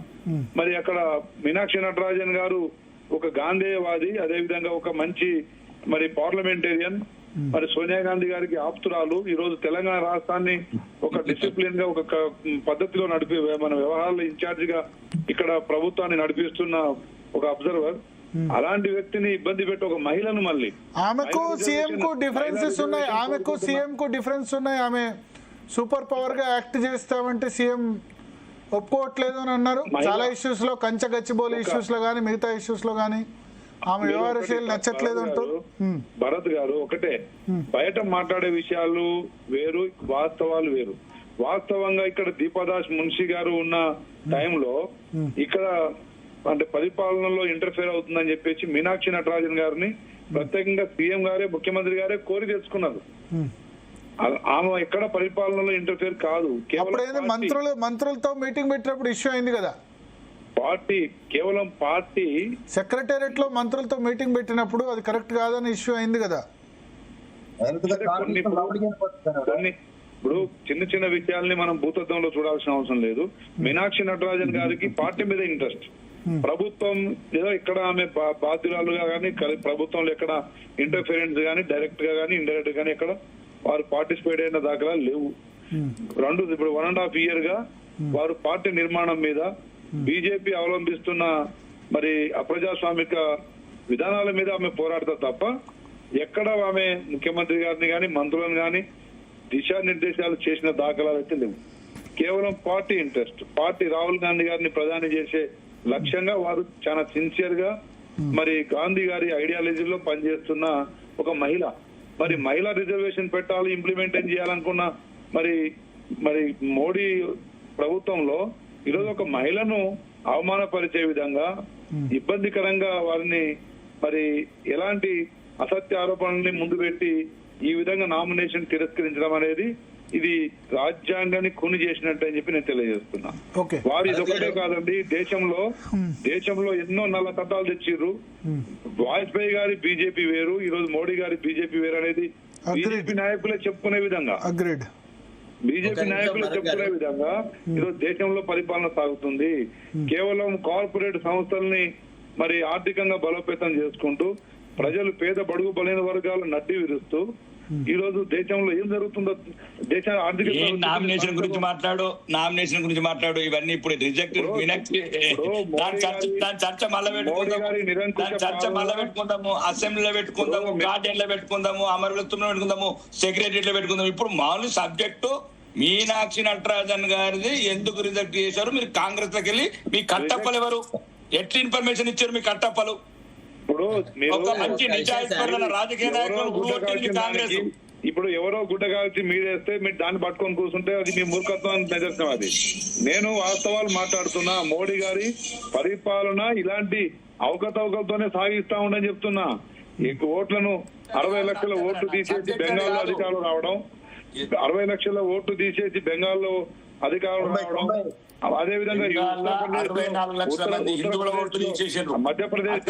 మరి అక్కడ మీనాక్షి నటరాజన్ గారు ఒక గాంధేయవాది, అదేవిధంగా ఒక మంచి మరి పార్లమెంటేరియన్, మరి సోనియా గాంధీ గారికి ఆప్తురాలు, ఈ రోజు తెలంగాణ రాష్ట్రాన్ని ఒక డిసిప్లిన్ గా ఒక పద్ధతిలో నడిపి మన వ్యవహారాల ఇన్ఛార్జ్ గా ఇక్కడ ప్రభుత్వాన్ని నడిపిస్తున్న ఒక అబ్జర్వర్, అలాంటి వ్యక్తిని ఇబ్బంది పెట్టి ఒక మహిళను మళ్ళీ ఆమెకు సీఎం కు డిఫరెన్సెస్ ఉన్నాయి. ఆమె సూపర్ పవర్ గా యాక్ట్ చేస్తామంటే సీఎం ఒప్పుకోవట్లేదు అని అన్నారు. చాలా ఇష్యూస్ లో, కంచె గచ్చిబౌలి ఇష్యూస్ లో గానీ మిగతా ఇష్యూస్ లో గానీ ఆమె వ్యవహారశైలి నచ్చట్లేదు అంటారు. భరత్ గారు, ఒకటే బయట మాట్లాడే విషయాలు వేరు, వాస్తవాలు వేరు. వాస్తవంగా ఇక్కడ దీపాదాస్ మున్షి గారు ఉన్న టైంలో ఇక్కడ అంటే పరిపాలనలో ఇంటర్ఫేర్ అవుతుందని చెప్పేసి మీనాక్షి నటరాజన్ గారిని ప్రత్యేకంగా సీఎం గారే, ముఖ్యమంత్రి గారే కోరి తెచ్చుకున్నారు. ఆమె ఎక్కడ పరిపాలనలో ఇంటర్ఫేర్ కాదు. మంత్రులతో మీటింగ్ పెట్టినప్పుడు ఇష్యూ అయింది కదా. పార్టీ సెక్రటేరియట్ లో మంత్రులతో మీటింగ్ పెట్టినప్పుడు అది కరెక్ట్ కాదని ఇష్యూ అయింది కదా. ఇప్పుడు చిన్న చిన్న విషయాల్ని మనం భూతత్వంలో చూడాల్సిన అవసరం లేదు. మీనాక్షి నటరాజన్ గారికి పార్టీ మీద ఇంట్రెస్ట్. ప్రభుత్వం ఏదో ఇక్కడ ఆమె బాధ్యురాలుగా కానీ ప్రభుత్వంలో ఎక్కడ ఇంటర్ఫిరెన్స్ కానీ డైరెక్ట్ గా కానీ ఇండైరెక్ట్ గానీ ఎక్కడ వారు పార్టిసిపేట్ అయిన దాఖలాలు లేవు. ఇప్పుడు 1.5 year గా వారు పార్టీ నిర్మాణం మీద బీజేపీ అవలంబిస్తున్న మరి అప్రజాస్వామిక విధానాల మీద ఆమె పోరాడతారు తప్ప ఎక్కడ ఆమె ముఖ్యమంత్రి గారిని గాని మంత్రులను గాని దిశానిర్దేశాలు చేసిన దాఖలాలు అయితే లేవు. కేవలం party interest, party Rahul Gandhi గారిని ప్రధాని చేసే లక్ష్యంగా వారు చాలా సిన్సియర్ గా మరి గాంధీ గారి ఐడియాలజీలో పనిచేస్తున్న ఒక మహిళ. మరి మహిళా రిజర్వేషన్ పెట్టాలి, ఇంప్లిమెంటేషన్ చేయాలనుకున్న మరి మోడీ ప్రభుత్వంలో ఈరోజు ఒక మహిళను అవమానపరిచే విధంగా ఇబ్బందికరంగా వారిని మరి ఎలాంటి అసత్య ఆరోపణల్ని ముందు పెట్టి ఈ విధంగా నామినేషన్ తిరస్కరించడం అనేది ఇది రాజ్యాంగాన్ని ఖూని చేసినట్టు అని చెప్పి నేను తెలియజేస్తున్నా. వారు ఇదొకటే కాదండి, దేశంలో ఎన్నో నల్ల చట్టాలు తెచ్చిర్రు. వాజ్పేయి గారి బీజేపీ వేరు, ఈ రోజు మోడీ గారి బీజేపీ వేరు అనేది బీజేపీ నాయకులే చెప్పుకునే విధంగా ఈరోజు దేశంలో పరిపాలన సాగుతుంది. కేవలం కార్పొరేట్ సంస్థల్ని మరి ఆర్థికంగా బలోపేతం చేసుకుంటూ ప్రజలు పేద బడుగు బలైన వర్గాలు నడ్డి విరుస్తూ ఈ రోజు దేశంలో ఏం జరుగుతుందో దేశ ఆర్థిక నామినేషన్ గురించి మాట్లాడు ఇవన్నీ ఇప్పుడు రిజెక్టెడ్ చర్చ మళ్ళీ పెట్టుకుందాము అసెంబ్లీలో పెట్టుకుందాము గార్డెన్ లో పెట్టుకుందాము అమరవీరుత్వంలో పెట్టుకుందాము సెక్రటరీలో పెట్టుకుందాము. ఇప్పుడు మామూలు సబ్జెక్టు మీనాక్షి నటరాజన్ గారిది ఎందుకు రిజెక్ట్ చేశారు? మీరు కాంగ్రెస్ లోకి వెళ్ళి మీ కట్టప్పలు ఎవరు? ఎట్లా ఇన్ఫర్మేషన్ ఇచ్చారు మీ కట్టప్పలు? ఒక మంచి నిజాయితీపరులైన రాజకీయ నాయకులు కాంగ్రెస్. ఇప్పుడు ఎవరో గుడ్డ కాల్చి మీరేస్తే మీరు దాన్ని పట్టుకొని కూర్చుంటే అది మీ మూర్ఖత్వానికి నిదర్శనం. అది నేను వాస్తవాలు మాట్లాడుతున్నా. మోడీ గారి పరిపాలన ఇలాంటి అవకతవకలతోనే సాగిస్తా ఉండని చెప్తున్నా. ఈ ఓట్లను 60 లక్షల ఓట్లు తీసేసి బెంగాల్లో అధికారులు రావడం, 60 లక్షల ఓట్లు తీసేసి బెంగాల్లో అధికారులు రావడం, అదే విధంగా మధ్యప్రదేశ్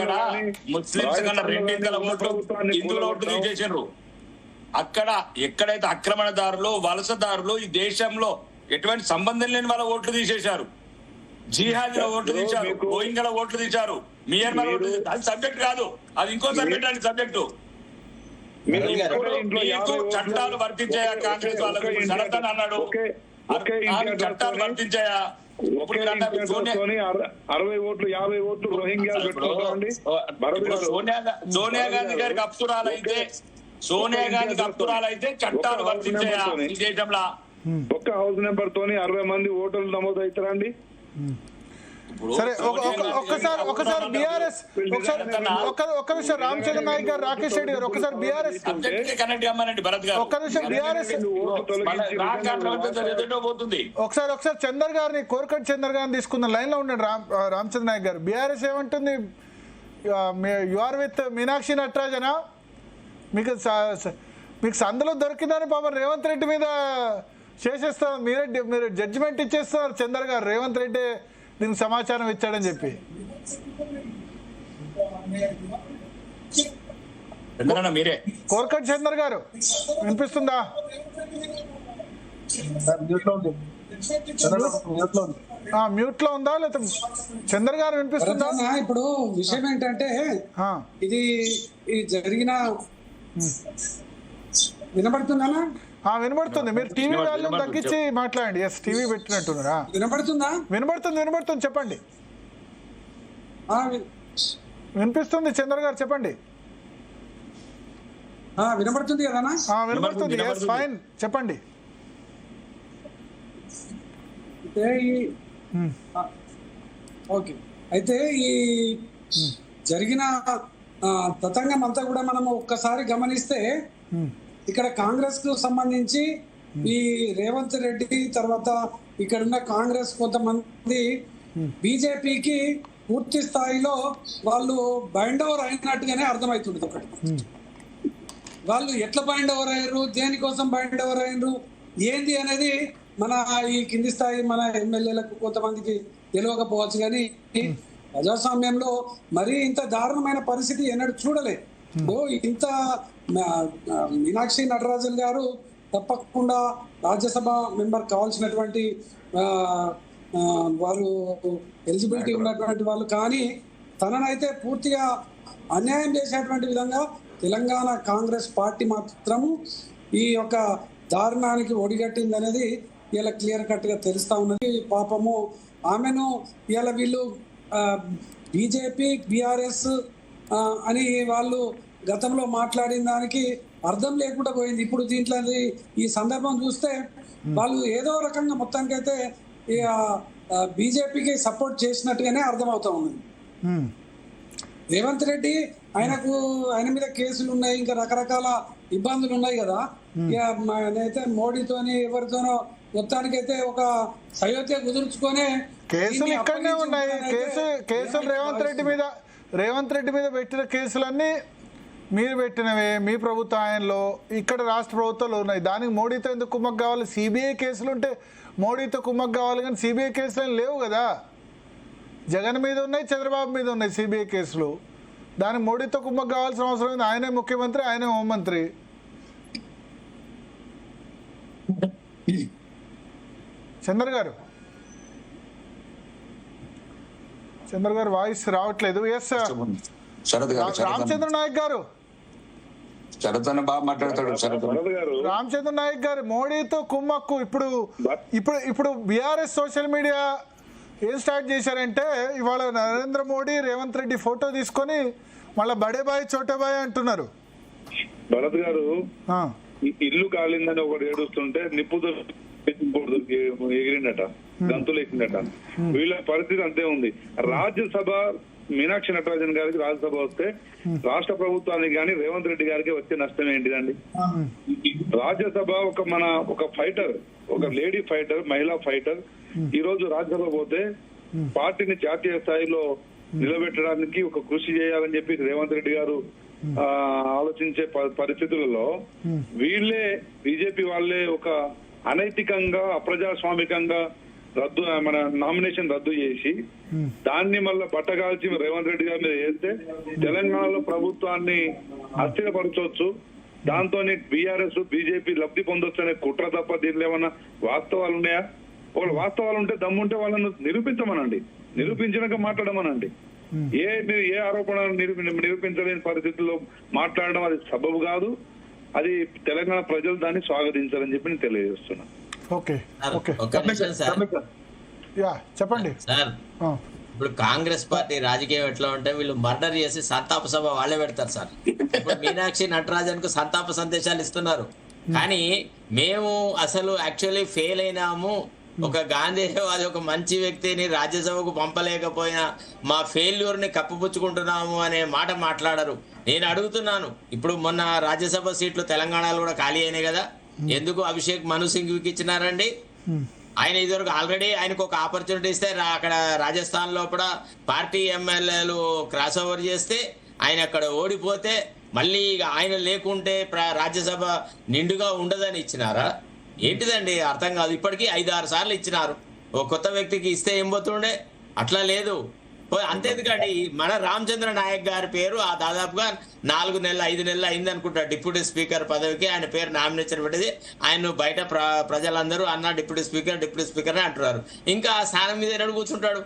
అక్కడ ఎక్కడైతే ఆక్రమణదారులు వలసదారులు ఈ దేశంలో ఎటువంటి సంబంధం లేని వాళ్ళ ఓట్లు తీసేశారు. జిహాదీల ఓట్లు తీశారు, రోహింగ్యాల ఓట్లు తీశారు, మియన్మార్ ఓట్లు తీశారు. అది సబ్జెక్ట్ కాదు, అది ఇంకో సబ్జెక్ట్. అని సబ్జెక్టు చట్టాలు వర్తించాయా కాంగ్రెస్ వాళ్ళకు? సరతన్ అన్నాడు చట్టాలు వర్తించాయా? 60 ఓట్లు 50 ఓట్లు రోహింగ్యాలు పెట్టుకోండి. సోనియా గాంధీ గారికి అప్సురాలైతే చట్టాలు వర్తించాయా ఈ దేశంలో? ఒక్క హౌస్ నెంబర్ తోని 60 మంది ఓటర్లు నమోదు అవుతారండి. సరే ఒకసారి బీఆర్ఎస్ ఒక్క నిమిషం రామచంద్ర నాయక్ గారు, రాకేష్ రెడ్డి గారు ఒకసారి బీఆర్ఎస్ ఒక్క నిమిషం బీఆర్ఎస్ ఒకసారి చందర్ గారిని కోరకట్ చందర్ గారిని తీసుకుందాం. లైన్ లో ఉన్నాడు రామచంద్ర నాయక్ గారు. బీఆర్ఎస్ ఏమంటుంది? యు ఆర్ విత్ మీనాక్షి నటరాజనా? మీకు సందులో దొరికిందని పాపం రేవంత్ రెడ్డి మీద చేసేస్తారు. మీరు జడ్జిమెంట్ ఇచ్చేస్తున్నారు చందర్ గారు. రేవంత్ రెడ్డి దీనికి సమాచారం ఇచ్చాడని చెప్పి. మీరే కోరకట్ చందర్ గారు వినిపిస్తుందా? మ్యూట్ లో ఉందా లేదా? చందర్ గారు వినిపిస్తుందా? ఇప్పుడు విషయం ఏంటంటే ఇది జరిగిన వినపడుతుందా? వినబడుతుంది. మీరు టీవీ వాల్యూమ్ తగ్గించి మాట్లాడండి. ఎస్, టీవీ పెట్టినట్టున్నారా? వినపడుతుందా? వినబడుతుంది చెప్పండి. వినిపిస్తుంది చంద్ర గారు, చెప్పండి. వినపడుతుంది కదనా? వినబడుతుంది. ఎస్, ఫైన్, చెప్పండి. ఓకే, అయితే ఈ జరిగిన తతంగం అంతా కూడా మనము ఒక్కసారి గమనిస్తే ఇక్కడ కాంగ్రెస్ కు సంబంధించి ఈ రేవంత్ రెడ్డి తర్వాత ఇక్కడ ఉన్న కాంగ్రెస్ కొంతమంది బీజేపీకి పూర్తి స్థాయిలో వాళ్ళు బైండ్ ఓవర్ అయినట్టుగానే అర్థమవుతుంది. ఒకటి, వాళ్ళు ఎట్లా బైండ్ ఓవర్ అయ్యారు, దేనికోసం బైండ్ ఓవర్ అయ్యారు, ఏంది అనేది మన ఈ కింది స్థాయి మన ఎమ్మెల్యేలకు కొంతమందికి తెలియకపోవచ్చు. కానీ ప్రజాస్వామ్యంలో మరీ ఇంత దారుణమైన పరిస్థితి ఎన్నడూ చూడలే. ఇంత మీనాక్షి నటరాజన్ గారు తప్పకుండా రాజ్యసభ మెంబర్ కావాల్సినటువంటి వారు ఎలిజిబిలిటీ ఉన్నటువంటి వాళ్ళు, కానీ తననైతే పూర్తిగా అన్యాయం చేసేటువంటి విధంగా తెలంగాణ కాంగ్రెస్ పార్టీ మాత్రము ఈ యొక్క దారుణానికి ఒడిగట్టింది అనేది ఇలా క్లియర్ కట్ గా తెలుస్తా ఉన్నది. పాపము ఆమెను ఇలా వీళ్ళు బీజేపీ బీఆర్ఎస్ అని వాళ్ళు గతంలో మాట్లాడిన దానికి అర్థం లేకుండా పోయింది. ఇప్పుడు దీంట్లో ఈ సందర్భం చూస్తే వాళ్ళు ఏదో రకంగా మొత్తానికైతే బీజేపీకి సపోర్ట్ చేసినట్టుగానే అర్థమవుతా ఉంది. రేవంత్ రెడ్డి ఆయన మీద కేసులు ఉన్నాయి, ఇంకా రకరకాల ఇబ్బందులు ఉన్నాయి కదా. అయితే మోడీతోని ఎవరితోనో మొత్తానికైతే ఒక సయోధ్య కుదుర్చుకొని కేసులు ఇక్కడనే ఉన్నాయి. కేసులు రేవంత్ రెడ్డి మీద పెట్టిన కేసులన్నీ మీరు పెట్టినవే, మీ ప్రభుత్వ ఆయనలో, ఇక్కడ రాష్ట్ర ప్రభుత్వాలు ఉన్నాయి. దానికి మోడీతో ఎందుకు కుమ్మక్ కావాలి? సిబిఐ కేసులు ఉంటే మోడీతో కుమ్మక్ కావాలి, కానీ సిబిఐ కేసులు ఏం లేవు కదా. జగన్ మీద ఉన్నాయి, చంద్రబాబు మీద ఉన్నాయి సిబిఐ కేసులు. దానికి మోడీతో కుమ్మక్ కావాల్సిన అవసరం ఉంది. ఆయనే ముఖ్యమంత్రి, ఆయనే హోంమంత్రి. చంద్ర గారు వాయిస్ రావట్లేదు. ఎస్, శరత్ గారు రామచంద్ర నాయక్ గారు శరత్ అని బాగా మాట్లాడతాడు. శరత్ భరత్ గారు రామచంద్ర నాయక్ గారు మోడీతో కుమ్మక్కు ఇప్పుడు బీఆర్ఎస్ సోషల్ మీడియా ఏం స్టార్ట్ చేశారంటే ఇవాళ నరేంద్ర మోడీ రేవంత్ రెడ్డి ఫోటో తీసుకొని మళ్ళీ బడేబాయ్ చోటేబాయ్ అంటున్నారు. భరత్ గారు ఆ, ఇల్లు కాలిందని ఒకటి ఏడుస్తుంటే నిప్పుతో ఎగిరిండట, గంతులు ఎక్కిందట. వీళ్ళ పరిస్థితి అంతే ఉంది. రాజ్యసభ మీనాక్షి నటరాజన్ గారికి రాజ్యసభ వస్తే రాష్ట్ర ప్రభుత్వానికి కానీ రేవంత్ రెడ్డి గారికి వచ్చే నష్టం ఏంటిదండి? రాజ్యసభ ఒక ఫైటర్, ఒక లేడీ ఫైటర్, మహిళా ఫైటర్ ఈ రోజు రాజ్యసభ పోతే పార్టీని జాతీయ స్థాయిలో నిలబెట్టడానికి ఒక కృషి చేయాలని చెప్పి రేవంత్ రెడ్డి గారు ఆలోచించే పరిస్థితులలో వీళ్ళే బీజేపీ వాళ్ళే ఒక అనైతికంగా అప్రజాస్వామికంగా మన నామినేషన్ రద్దు చేసి దాన్ని మళ్ళీ బట్టగాల్చి రేవంత్ రెడ్డి గారి మీద వేస్తే తెలంగాణలో ప్రభుత్వాన్ని అస్థిరపరచవచ్చు, దాంతో బీఆర్ఎస్ బీజేపీ లబ్ధి పొందొచ్చు అనే కుట్ర తప్ప దీనిలో ఏమన్నా వాస్తవాలు ఉన్నాయా? ఒకవేళ వాస్తవాలు ఉంటే దమ్ముంటే వాళ్ళను నిరూపించమనండి, నిరూపించినాక మాట్లాడమనండి. ఏ ఆరోపణ నిరూపించలేని పరిస్థితుల్లో మాట్లాడడం అది సబబు కాదు. అది తెలంగాణ ప్రజలు దాన్ని స్వాగతించాలని చెప్పి నేను తెలియజేస్తున్నా. ఓకే ఓకే ఒక నిమిషం సార్. యా చెప్పండి సార్ ఇప్పుడు కాంగ్రెస్ పార్టీ రాజకీయం ఎట్లా ఉంటే వీళ్ళు మర్డర్ చేసి సంతాప సభ వాళ్ళే పెడతారు సార్. ఇప్పుడు మీనాక్షి నటరాజన్ కు సంతాప సందేశాలు ఇస్తున్నారు, కానీ మేము అసలు యాక్చువల్లీ ఫెయిల్ అయినాము. ఒక గాంధీవాది ఒక మంచి వ్యక్తిని రాజ్యసభకు పంపలేకపోయినా మా ఫెయిల్యూర్ ని కప్పిపుచ్చుకుంటున్నాము అనే మాట మాట్లాడరు. నేను అడుగుతున్నాను, ఇప్పుడు మొన్న రాజ్యసభ సీట్లు తెలంగాణలో కూడా ఖాళీ అయినాయి కదా, ఎందుకు అభిషేక్ మను సింఘ్కి ఇచ్చినారండి? ఆయన ఇదివరకు ఆల్రెడీ ఆయనకు ఒక ఆపర్చునిటీ ఇస్తే అక్కడ రాజస్థాన్ లోపల పార్టీ ఎమ్మెల్యేలు క్రాస్ ఓవర్ చేస్తే ఆయన అక్కడ ఓడిపోతే మళ్ళీ ఆయన లేకుంటే రాజ్యసభ నిండుగా ఉండదని ఇచ్చినారా? ఏంటిదండి అర్థం కాదు. ఇప్పటికీ 5-6 సార్లు ఇచ్చినారు. ఓ కొత్త వ్యక్తికి ఇస్తే ఏం పోతుండే, అట్లా లేదు. అంతేందుకండి మన రామచంద్ర నాయక్ గారి పేరు ఆ దాదాపుగా 4 నెలలు 5 నెలలు అయింది అనుకుంటా డిప్యూటీ స్పీకర్ పదవికి ఆయన పేరు నామినేషన్ పెట్టేది. ఆయన బయట ప్రజలందరూ అన్న డిప్యూటీ స్పీకర్ అంటున్నారు. ఇంకా ఆ స్థానం మీద ఎన్నడు కూర్చుంటాడు?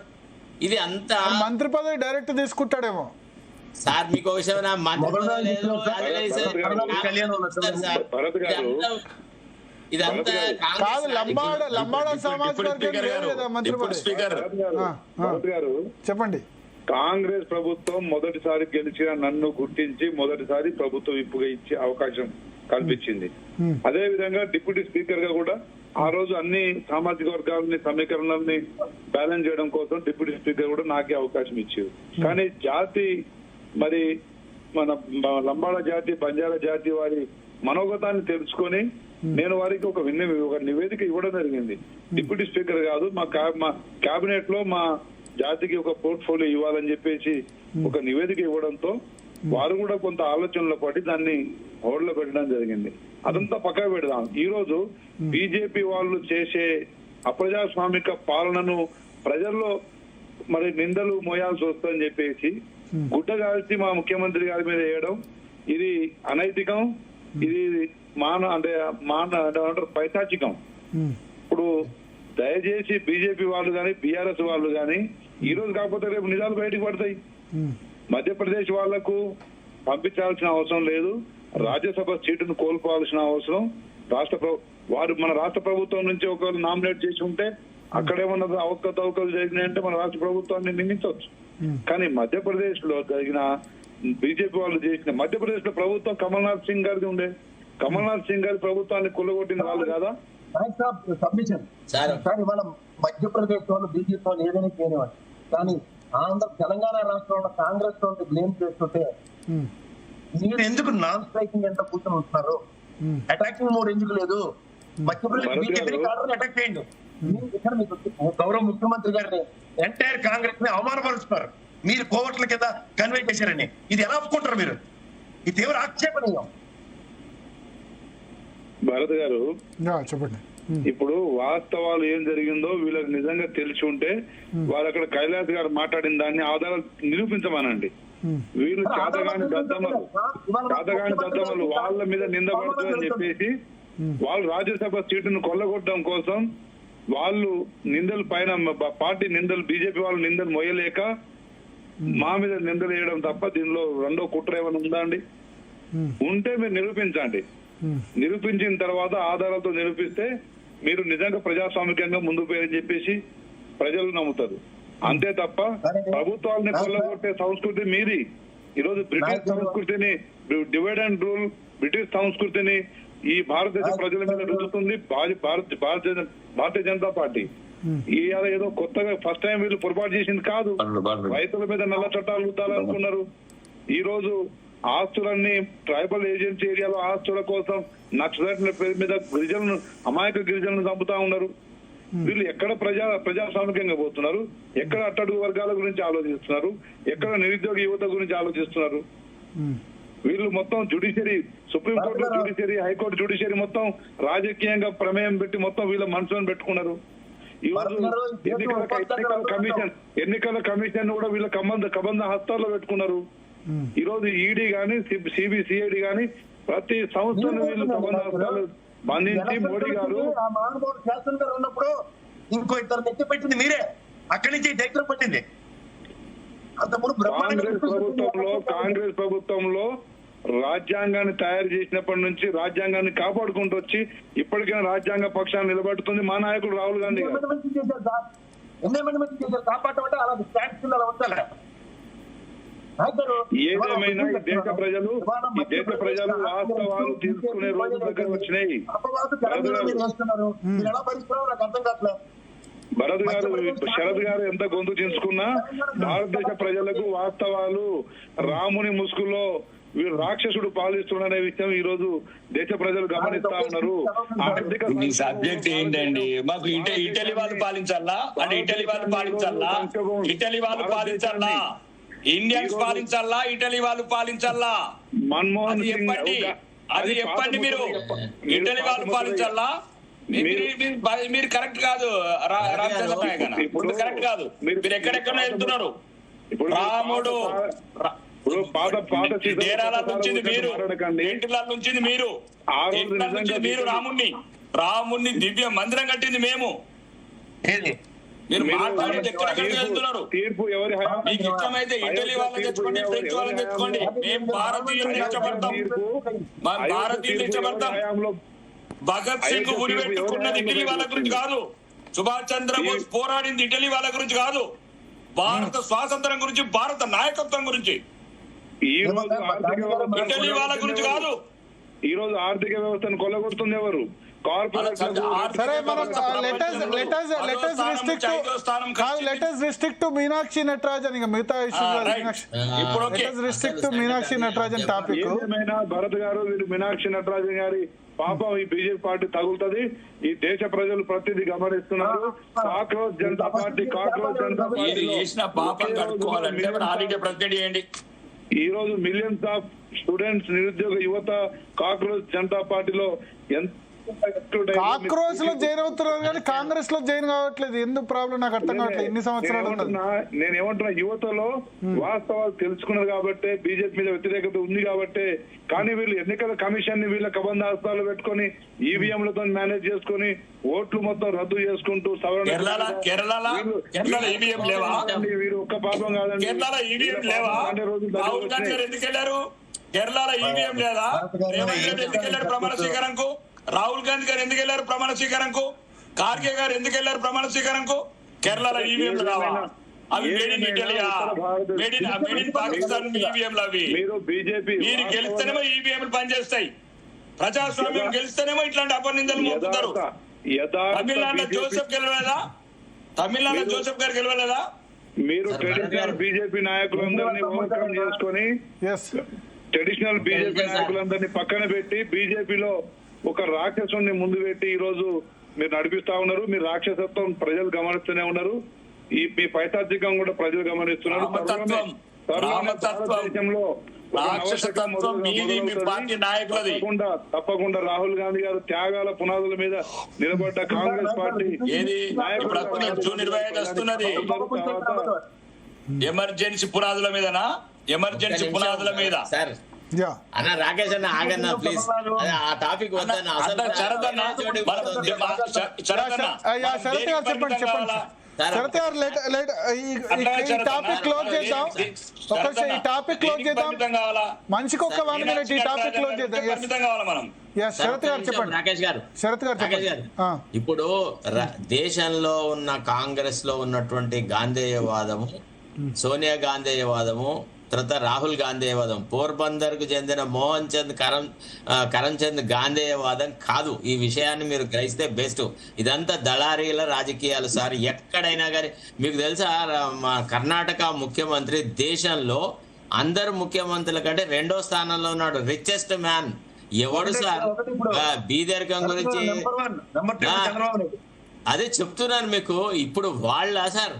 ఇది అంతా మంత్రి పదవి డైరెక్ట్ తీసుకుంటాడేమో సార్. మీకు విషయం ఇదంతా కాదు. లంబాడ సమాజ్ మంత్రి గారు చెప్పండి. కాంగ్రెస్ ప్రభుత్వం మొదటిసారి గెలిచిన నన్ను గుర్తించి మొదటిసారి ప్రభుత్వ విప్పుగా ఇచ్చే అవకాశం కల్పించింది. అదే విధంగా డిప్యూటీ స్పీకర్ గా కూడా ఆ రోజు అన్ని సామాజిక వర్గాలని సమీకరణాలని బ్యాలెన్స్ చేయడం కోసం డిప్యూటీ స్పీకర్ కూడా నాకే అవకాశం ఇచ్చేది. కానీ జాతి మరి మన లంబాడ జాతి బంజారా జాతి వారి మనోగతాన్ని తెలుసుకొని నేను వారికి ఒక నివేదిక ఇవ్వడం జరిగింది. డిప్యూటీ స్పీకర్ కాదు, మా కేబినెట్ లో మా జాతికి ఒక పోర్ట్ఫోలియో ఇవ్వాలని చెప్పేసి ఒక నివేదిక ఇవ్వడంతో వారు కూడా కొంత ఆలోచనలో పడి దాన్ని హోల్డ్ లో పెట్టడం జరిగింది. అదంతా పక్కన పెడదాం. ఈ రోజు బీజేపీ వాళ్ళు చేసే అప్రజాస్వామిక పాలనను ప్రజల్లో మరి నిందలు మోయాల్సి వస్తుందని చెప్పేసి గుడ్డగాల్చి మా ముఖ్యమంత్రి గారి మీద వేయడం ఇది అనైతికం, ఇది పైశాచికం. ఇప్పుడు దయచేసి బీజేపీ వాళ్ళు కానీ బీఆర్ఎస్ వాళ్ళు కానీ ఈ రోజు కాకపోతే రేపు నిజాలు బయటకు పడతాయి. మధ్యప్రదేశ్ వాళ్లకు పంపించాల్సిన అవసరం లేదు, రాజ్యసభ సీటును కోల్పోవాల్సిన అవసరం వారు మన రాష్ట్ర ప్రభుత్వం నుంచి ఒకరు నామినేట్ చేసి ఉంటే అక్కడేమన్నా అవకతవకలు జరిగినాయంటే మన రాష్ట్ర ప్రభుత్వాన్ని నిందించవచ్చు. కానీ మధ్యప్రదేశ్ లో జరిగిన బీజేపీ వాళ్ళు చేసిన మధ్యప్రదేశ్ లో ప్రభుత్వం కమల్నాథ్ సింగ్ గారిది ఉండే. కమల్నాథ్ సింగ్ గారి ప్రభుత్వాన్ని కొల్లగొట్టిన వాళ్ళు కదా. ఇవాళ మధ్యప్రదేశ్ వాళ్ళు బీజేపీ వాళ్ళు ఏదైనా చేయనివ్వండి, కానీ తెలంగాణ రాష్ట్రంలో కాంగ్రెస్ వాళ్ళు బ్లేమ్ చేస్తుంటే మీరు ఎందుకు నాన్ స్ట్రైకింగ్ ఎంత కూర్చొని ఉంటున్నారు? అటాకింగ్ మోడ్ ఎందుకు లేదు? మధ్యప్రదేశ్ బీజేపీ అటాక్ చేయండి. ఇక్కడ మీకు గౌరవ ముఖ్యమంత్రి గారిని ఎంటైర్ కాంగ్రెస్ ని అవమానపరుస్తున్నారు. మీరు కోవట్ల కింద కన్వే చేశారని ఇది ఎలా ఒప్పుకుంటారు మీరు? ఇది తీవ్ర ఆక్షేపణీయం. భరత్ గారు చెప్పండి. ఇప్పుడు వాస్తవాలు ఏం జరిగిందో వీళ్ళకి నిజంగా తెలిసి ఉంటే వాళ్ళు అక్కడ కైలాస్ గారు మాట్లాడిన దాన్ని ఆధారాలు నిరూపించమనండి. వీళ్ళు చేతగాని దద్దమ్మలు వాళ్ళ మీద నిందపడుతుందని చెప్పేసి వాళ్ళు రాజ్యసభ సీటును కొల్లగొట్టడం కోసం వాళ్ళు నిందలు పైన పార్టీ నిందలు బీజేపీ వాళ్ళు నిందలు మోయలేక మా మీద నిందలు వేయడం తప్ప దీనిలో రెండో కుట్ర ఏమైనా ఉందా అండి? ఉంటే మీరు నిరూపించండి. నిరూపించిన తర్వాత ఆధారాలతో నిరూపిస్తే మీరు నిజంగా ప్రజాస్వామికంగా ముందుకు పోయారని చెప్పేసి ప్రజలు నమ్ముతారు. అంతే తప్ప ప్రభుత్వాలని కొల్లగొట్టే సంస్కృతి మీది. ఈరోజు బ్రిటిష్ సంస్కృతిని, డివైడ్ అండ్ రూల్ బ్రిటిష్ సంస్కృతిని ఈ భారతదేశ ప్రజల మీద రుద్దుతుంది భారతీయ జనతా పార్టీ. ఇవాళ ఏదో కొత్తగా ఫస్ట్ టైం వీళ్ళు పొరపాటు చేసింది కాదు. రైతుల మీద నల్ల చట్టాలు రుద్దాలనుకున్నారు. ఈ రోజు ఆస్తులన్నీ ట్రైబల్ ఏజెన్సీ ఏరియాలో ఆస్తుల కోసం నక్సలైట్ల పేరు మీద గిరిజనులను, అమాయక గిరిజనులను చంపుతా ఉన్నారు. వీళ్ళు ఎక్కడ ప్రజాస్వామికంగా పోతున్నారు? ఎక్కడ అట్టడుగు వర్గాల గురించి ఆలోచిస్తున్నారు? ఎక్కడ నిరుద్యోగ యువత గురించి ఆలోచిస్తున్నారు? వీళ్ళు మొత్తం judiciary, supreme court judiciary, high court judiciary మొత్తం రాజకీయంగా ప్రమేయం పెట్టి మొత్తం వీళ్ళ మనసులను పెట్టుకున్నారు. ఈ రోజు ఎన్నికల కమిషన్ కూడా వీళ్ళ కబంధ హస్తాల్లో పెట్టుకున్నారు. ఈ రోజు ఈడీ గాని సిబిసిఐడి గాని ప్రతి సంస్థను వీళ్ళు కబంధ హస్తాలు బంధించి మోడీ గారు ఉన్నప్పుడు ఇంకో ఇద్దరు నెత్తి పెట్టింది మీరే, అక్కడి నుంచి చైత్రం పట్టింది. కాంగ్రెస్ ప్రభుత్వంలో రాజ్యాంగాన్ని తయారు చేసినప్పటి నుంచి రాజ్యాంగాన్ని కాపాడుకుంటూ వచ్చి ఇప్పటికైనా రాజ్యాంగ పక్షాన్ని నిలబడుతుంది మా నాయకుడు రాహుల్ గాంధీ గారు. ఏదేమైనా ఈ దేశ ప్రజలు వాస్తవాలు తీసుకునే రోజు దగ్గర వచ్చినాయి. భరత్ గారు, శరద్ గారు ఎంత గొంతు చించుకున్నా భారతదేశ ప్రజలకు వాస్తవాలు, రాముని ముసుగులో వీరు రాక్షసుడు పాలిస్తున్నాడనే విషయం ఈ రోజు దేశ ప్రజలు గమనిస్తా ఉన్నారు. మీ సబ్జెక్ట్ ఏంటండి? మాకు ఇటలీ వాళ్ళు పాలించాలా అంటే ఇటలీ వాళ్ళు పాలించాలా? ఇటలీ వాళ్ళు పాలించాలా? ఇండియన్స్ పాలించాలా? ఇటలీ వాళ్ళు పాలించాలా? మన్మోహన్ సింగ్ అది చెప్పండి. మీరు ఇటలీ వాళ్ళు పాలించాలా? మీరు కరెక్ట్ కాదు. రామచంద్ర నాయక్ ఇప్పుడు కరెక్ట్ కాదు. మీరు ఎక్కడెక్కడ వెళ్తున్నారు? రాముడు డేరాల నుంచింది మీరు, ఇంటిల నుంచింది మీరు, మీరు రాముణ్ణి దివ్య మందిరం కట్టింది మేము. మీరు మాట్లాడేది ఎక్కడెక్కడికి వెళ్తున్నారు? మీకు ఇష్టమైతే ఇటలీ వాళ్ళని తెచ్చుకోండి, ఫ్రెంచ్ వాళ్ళని తెచ్చుకోండి. మేము భారతీయులను ఇష్టపడతాం, భారతీయులు ఇష్టపడతాం. భగత్ సింగ్ ఉరి పెట్టుకున్నది ఇటలీ వాళ్ళ గురించి కాదు. సుభాష్ చంద్రబోస్ పోరాడింది ఇటలీ వాళ్ళ గురించి కాదు. భారత స్వాతంత్రం గురించి, భారత నాయకత్వం గురించి, ఇటలీ వాళ్ళ గురించి కాదు. ఈ రోజు ఆర్థిక వ్యవస్థను కొల్లగొడుతుంది ఎవరు? మీనాక్షి నటరాజన్. ఇక మిగతా మీనాక్షి నటరాజన్ టాపిక్ భరత్ గారు, వీరు మీనాక్షి నటరాజన్ గారి పాపం ఈ బీజేపీ పార్టీ తగులుతుంది. ఈ దేశ ప్రజలు ప్రతిదీ గమనిస్తున్నారు. కాక్రోచ్ జనతా పార్టీ ఈ రోజు మిలియన్స్ ఆఫ్ స్టూడెంట్స్, నిరుద్యోగ యువత కాక్రోచ్ జనతా పార్టీలో కాక్రోచ్ లో జాయిన్ అవుతున్నారు కానీ కాంగ్రెస్ లో జాయిన్ కావట్లేదు. ఎందుకు ప్రాబ్లం నాకు అర్థం కావట్లేదు. ఇన్ని సంవత్సరాలు నేను ఏమంటున్నా, యువతలో వాస్తవాలు తెలుసుకున్నారు కాబట్టి, బీజేపీ మీద వ్యతిరేకత ఉంది కాబట్టి. కానీ వీళ్ళు ఎన్నికల కమిషన్ ని వీళ్ళ కబంధ హస్తాలు పెట్టుకుని ఈవీఎంలతో మేనేజ్ చేసుకుని ఓట్లు మొత్తం రద్దు చేసుకుంటూ సవరణ. వీరు ఒక్క పాపం కాదండి. కేరళలో ఈవీఎం లేదా? ఎందుకు వెళ్ళారు ప్రమాణ స్వీకారంకు? రాహుల్ గాంధీ గారు ఎందుకు వెళ్ళారు ప్రమాణ స్వీకారంకు? ఖార్గే గారు ఎందుకు వెళ్ళారు ప్రమాణ స్వీకారంకు? కేరళలో ఈవీఎం రావా? అవి మేడ్ ఇన్ ఇటలీయా? మేడ్ ఇన్ పాకిస్తాన్ ఈవీఎంలు అవి. మీరు గెలిస్తేనేమో ఈవీఎంలు పనిచేస్తాయి. ప్రజాస్వామ్యం గెలిస్తేనేమో ఇట్లాంటి అపనిందలు మోపుతారు. తమిళనాడులో జోసెఫ్ గెలవలేదా? తమిళనాడులో జోసెఫ్ గారు గెలవలేదా? మీరు ట్రెడిషనల్ బీజేపీ నాయకులందరినీ ఓవర్కమ్ చేసుకొని, ట్రెడిషనల్ బీజేపీ నాయకులందరినీ పక్కన పెట్టి బీజేపీలో ఒక రాక్షసుని ముందు పెట్టి ఈ రోజు మీరు నడిపిస్తా ఉన్నారు. మీ రాక్షసత్వం ప్రజలు గమనిస్తూనే ఉన్నారు. మీ పైశాచికం కూడా ప్రజలు గమనిస్తున్నారు. తప్పకుండా రాహుల్ గాంధీ గారు త్యాగాల పునాదుల మీద నిలబడ్డ కాంగ్రెస్ పార్టీ ఎమర్జెన్సీ పునాదుల మీదనా? ఎమర్జెన్సీ పునాదుల మీద అన్న రాకేష్ అన్న ఆగన్నా ప్లీజ్. ఆ టాపిక్ వద్దన్న. శరత్ గారు ఈ టాపిక్ క్లోజ్ చేద్దాం. ఈ టాపిక్ క్లోజ్ చేద్దాం. మనిషికి ఒక 1 minute ఈ టాపిక్ క్లోజ్ చేద్దాం. శరత్ గారు చెప్పండి. రాకేష్ గారు ఇప్పుడు దేశంలో ఉన్న కాంగ్రెస్ లో ఉన్నటువంటి గాంధేయవాదము, సోనియా గాంధేయవాదము, తర్వాత రాహుల్ గాంధేయవాదం, పోర్బందర్ కు చెందిన మోహన్ చంద్ కరంచంద్ గాంధేయవాదం కాదు. ఈ విషయాన్ని మీరు గ్రహిస్తే బెస్ట్. ఇదంతా దళారీల రాజకీయాలు సార్. ఎక్కడైనా కానీ మీకు తెలుసా, మా కర్ణాటక ముఖ్యమంత్రి దేశంలో అందరు ముఖ్యమంత్రుల కంటే 2వ స్థానంలో ఉన్నాడు. రిచెస్ట్ మ్యాన్ ఎవడు సార్? బీదరికం గురించి అదే చెప్తున్నాను మీకు. ఇప్పుడు వాళ్ళ సార్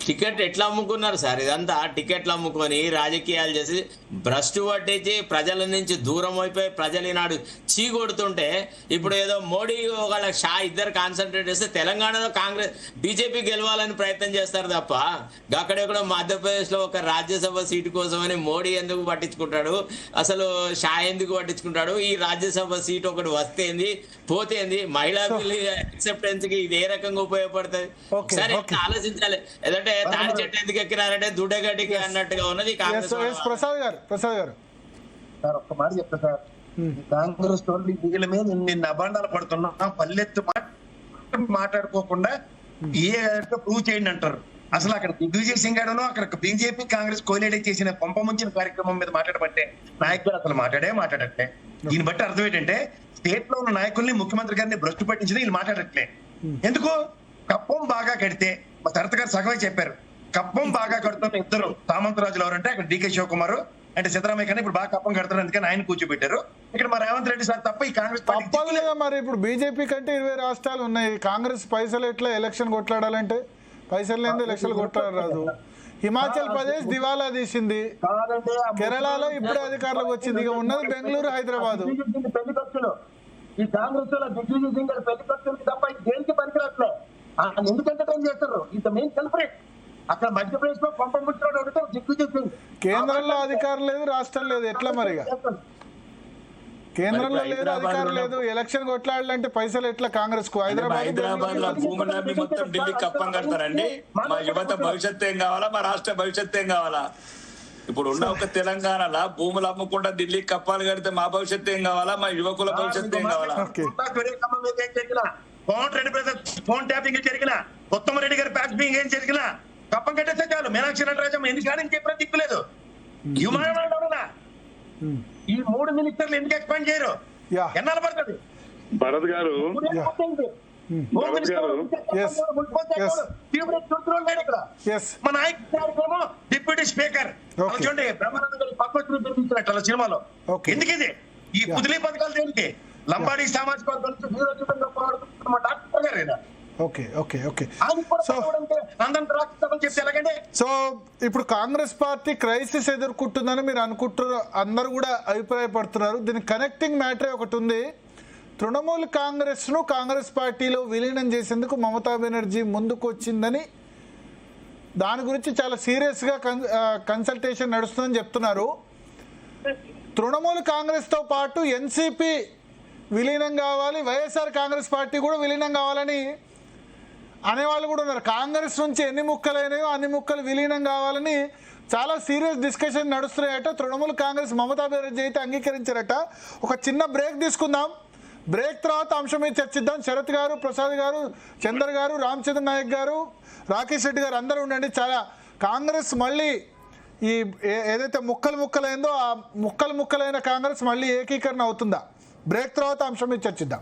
టికెట్ ఎట్లా అమ్ముకున్నారు సార్? ఇదంతా టికెట్లు అమ్ముకొని రాజకీయాలు చేసి భ్రష్టు పట్టించి ప్రజల నుంచి దూరం అయిపోయి ప్రజలు ఈనాడు చీకొడుతుంటే, ఇప్పుడు ఏదో మోడీ ఒకళ్ళ షా ఇద్దరు కాన్సన్ట్రేట్ చేస్తే తెలంగాణలో కాంగ్రెస్ బీజేపీ గెలవాలని ప్రయత్నం చేస్తారు తప్ప, అక్కడెక్కడో మధ్యప్రదేశ్లో ఒక రాజ్యసభ సీటు కోసమని మోడీ ఎందుకు పట్టించుకుంటాడు? అసలు షా ఎందుకు పట్టించుకుంటాడు? ఈ రాజ్యసభ సీటు ఒకటి వస్తేంది పోతేంది? మహిళా బిల్లు యాక్సెప్టెన్స్ కి ఇది ఏ రకంగా ఉపయోగపడుతుంది? సరే ఆలోచించాలి. ఏదంటే తాడి చెట్టు ఎందుకు ఎక్కినారంటే దుడ్డగడ్డికి అన్నట్టుగా ఉన్నది కాంగ్రెస్. ప్రసాద్ గారు సార్ ఒక్క మాట చెప్తా సార్. కాంగ్రెస్ వాళ్ళు వీళ్ళ మీద నిన్న అభాండాలు పడుతున్నా పల్లెత్తు మాట్లాడుకోకుండా ఏ ప్రూవ్ చేయండి అంటారు. అసలు అక్కడ దిగ్విజయ్ సింగ్ గారు అక్కడ బీజేపీ కాంగ్రెస్ కోయిలేట్ చేసిన పంపముంచిన కార్యక్రమం మీద మాట్లాడమంటే నాయకులు అసలు మాట్లాడట్లే. దీన్ని బట్టి అర్థం ఏంటంటే స్టేట్ లో ఉన్న నాయకుల్ని, ముఖ్యమంత్రి గారిని భ్రష్టు పట్టించింది వీళ్ళు మాట్లాడట్లే. ఎందుకు? కప్పం బాగా కడితే, మా శరత్ గారు సగమే చెప్పారు, కప్పం బాగా కడుతున్న ఇద్దరు సామంతరాజులు ఎవరంటే అక్కడ డీకే శివకుమార్ అంటే సిద్ధరామయ్య కన్నా ఇప్పుడు బాగా కప్పం కడతారు, అందుకని ఆయన కూర్చోబెట్టారు. ఇక్కడ మా రేవంత్ రెడ్డి సార్ తప్ప ఈ కాంగ్రెస్ తప్పదు లేదా? మరి ఇప్పుడు బీజేపీ కంటే 20 రాష్ట్రాలు ఉన్నాయి. కాంగ్రెస్ పైసలు ఎట్లా ఎలక్షన్ కొట్లాడాలంటే? పైసలు లేని ఎలక్షన్ కొట్లాడరాదు. హిమాచల్ ప్రదేశ్ దివాలా తీసింది, కేరళలో ఇప్పుడే అధికారులకు వచ్చింది. ఇక ఉన్నది బెంగళూరు, హైదరాబాద్. పెళ్లి ఖర్చులు ఈ కాంగ్రెస్ లో దిగ్విజయ్ సింగ్ గారి పెళ్లి ఖర్చులకి తప్ప దేనికి పనికిరాట్లే. ఎందుకు ఎంటర్టైన్ చేస్తారు? ఇంత మెయిన్ కల్పరేట్. అక్కడ మధ్యప్రదేశ్ లో పంపముచ్చాడు దిగ్విజయ్ సింగ్. కేంద్రంలో అధికారం లేదు, రాష్ట్రం లేదు. ఎట్లా మరిగా? కేంద్రంలో లేదు, అధికారం లేదు. ఎలక్షన్ కొట్లాడాలంటే పైసలు ఎట్లా కాంగ్రెస్ కు? హైదరాబాద్ లో భూములన్నీ మొత్తం ఢిల్లీ కప్పం కడతారండి. మా యువత భవిష్యత్తు ఏం కావాలా? మా రాష్ట్ర భవిష్యత్తు ఏం కావాలా? ఇప్పుడు ఉన్న ఒక తెలంగాణలో భూములు అమ్ముకుంటా ఢిల్లీ కప్పాలు కడితే మా భవిష్యత్తు ఏం కావాలా? మా యువకుల భవిష్యత్తు ఏం కావాలా? Pawan Reddy brother phone tapping జరిగిన, ఉత్తమ రెడ్డి గారి ప్యాకింగ్ ఏం జరిగినా కప్పం కట్టేస్తే చాలు. మీనాక్షి నటరాజం ఎందుకు కానీ చెప్పిన దిక్కులేదు. ఈ 3 మినిస్టర్లు ఎందుకు ఎక్స్పాండ్ చేయరు? ఎన్నాళ్ళు పడుతుంది? భరత్ గారు మా నాయకుడు డిప్యూటీ స్పీకర్ చూడండి బ్రహ్మానంద గారి పక్కన చూపించినట్టు సినిమాలో. ఎందుకు ఇది ఈ కుదిలీ పథకాలు దేనికి? లంబాడి సామాజిక వర్గాలు డాక్టర్ గారు. సో ఇప్పుడు కాంగ్రెస్ పార్టీ క్రైసిస్ ఎదుర్కొంటుందని మీరు అనుకుంటున్నారు, అందరూ కూడా అభిప్రాయపడుతున్నారు. దీని కనెక్టింగ్ మ్యాటర్ ఒకటి ఉంది. తృణమూల్ కాంగ్రెస్ ను కాంగ్రెస్ పార్టీలో విలీనం చేసేందుకు మమతా బెనర్జీ ముందుకు వచ్చిందని, దాని గురించి చాలా సీరియస్ గా కన్సల్టేషన్ నడుస్తుందని చెప్తున్నారు. తృణమూల్ కాంగ్రెస్ తో పాటు ఎన్సీపీ విలీనం కావాలి, వైఎస్ఆర్ కాంగ్రెస్ పార్టీ కూడా విలీనం కావాలని అనేవాళ్ళు కూడా ఉన్నారు. కాంగ్రెస్ నుంచి ఎన్ని ముక్కలైనాయో అన్ని ముక్కలు విలీనం కావాలని చాలా సీరియస్ డిస్కషన్ నడుస్తున్నాయట. తృణమూల్ కాంగ్రెస్ మమతా బెనర్జీ అయితే అంగీకరించారట. ఒక చిన్న బ్రేక్ తీసుకుందాం. బ్రేక్ తర్వాత అంశం మీద చర్చిద్దాం. శరత్ గారు, ప్రసాద్ గారు, చందర్ గారు, రామచంద్ర నాయక్ గారు, రాకేష్ రెడ్డి గారు అందరూ ఉండండి. చాలా కాంగ్రెస్ మళ్ళీ ఈ ఏదైతే ముక్కలైందో ఆ ముక్కలైన కాంగ్రెస్ మళ్ళీ ఏకీకరణ అవుతుందా? బ్రేక్ తర్వాత అంశం మీద చర్చిద్దాం.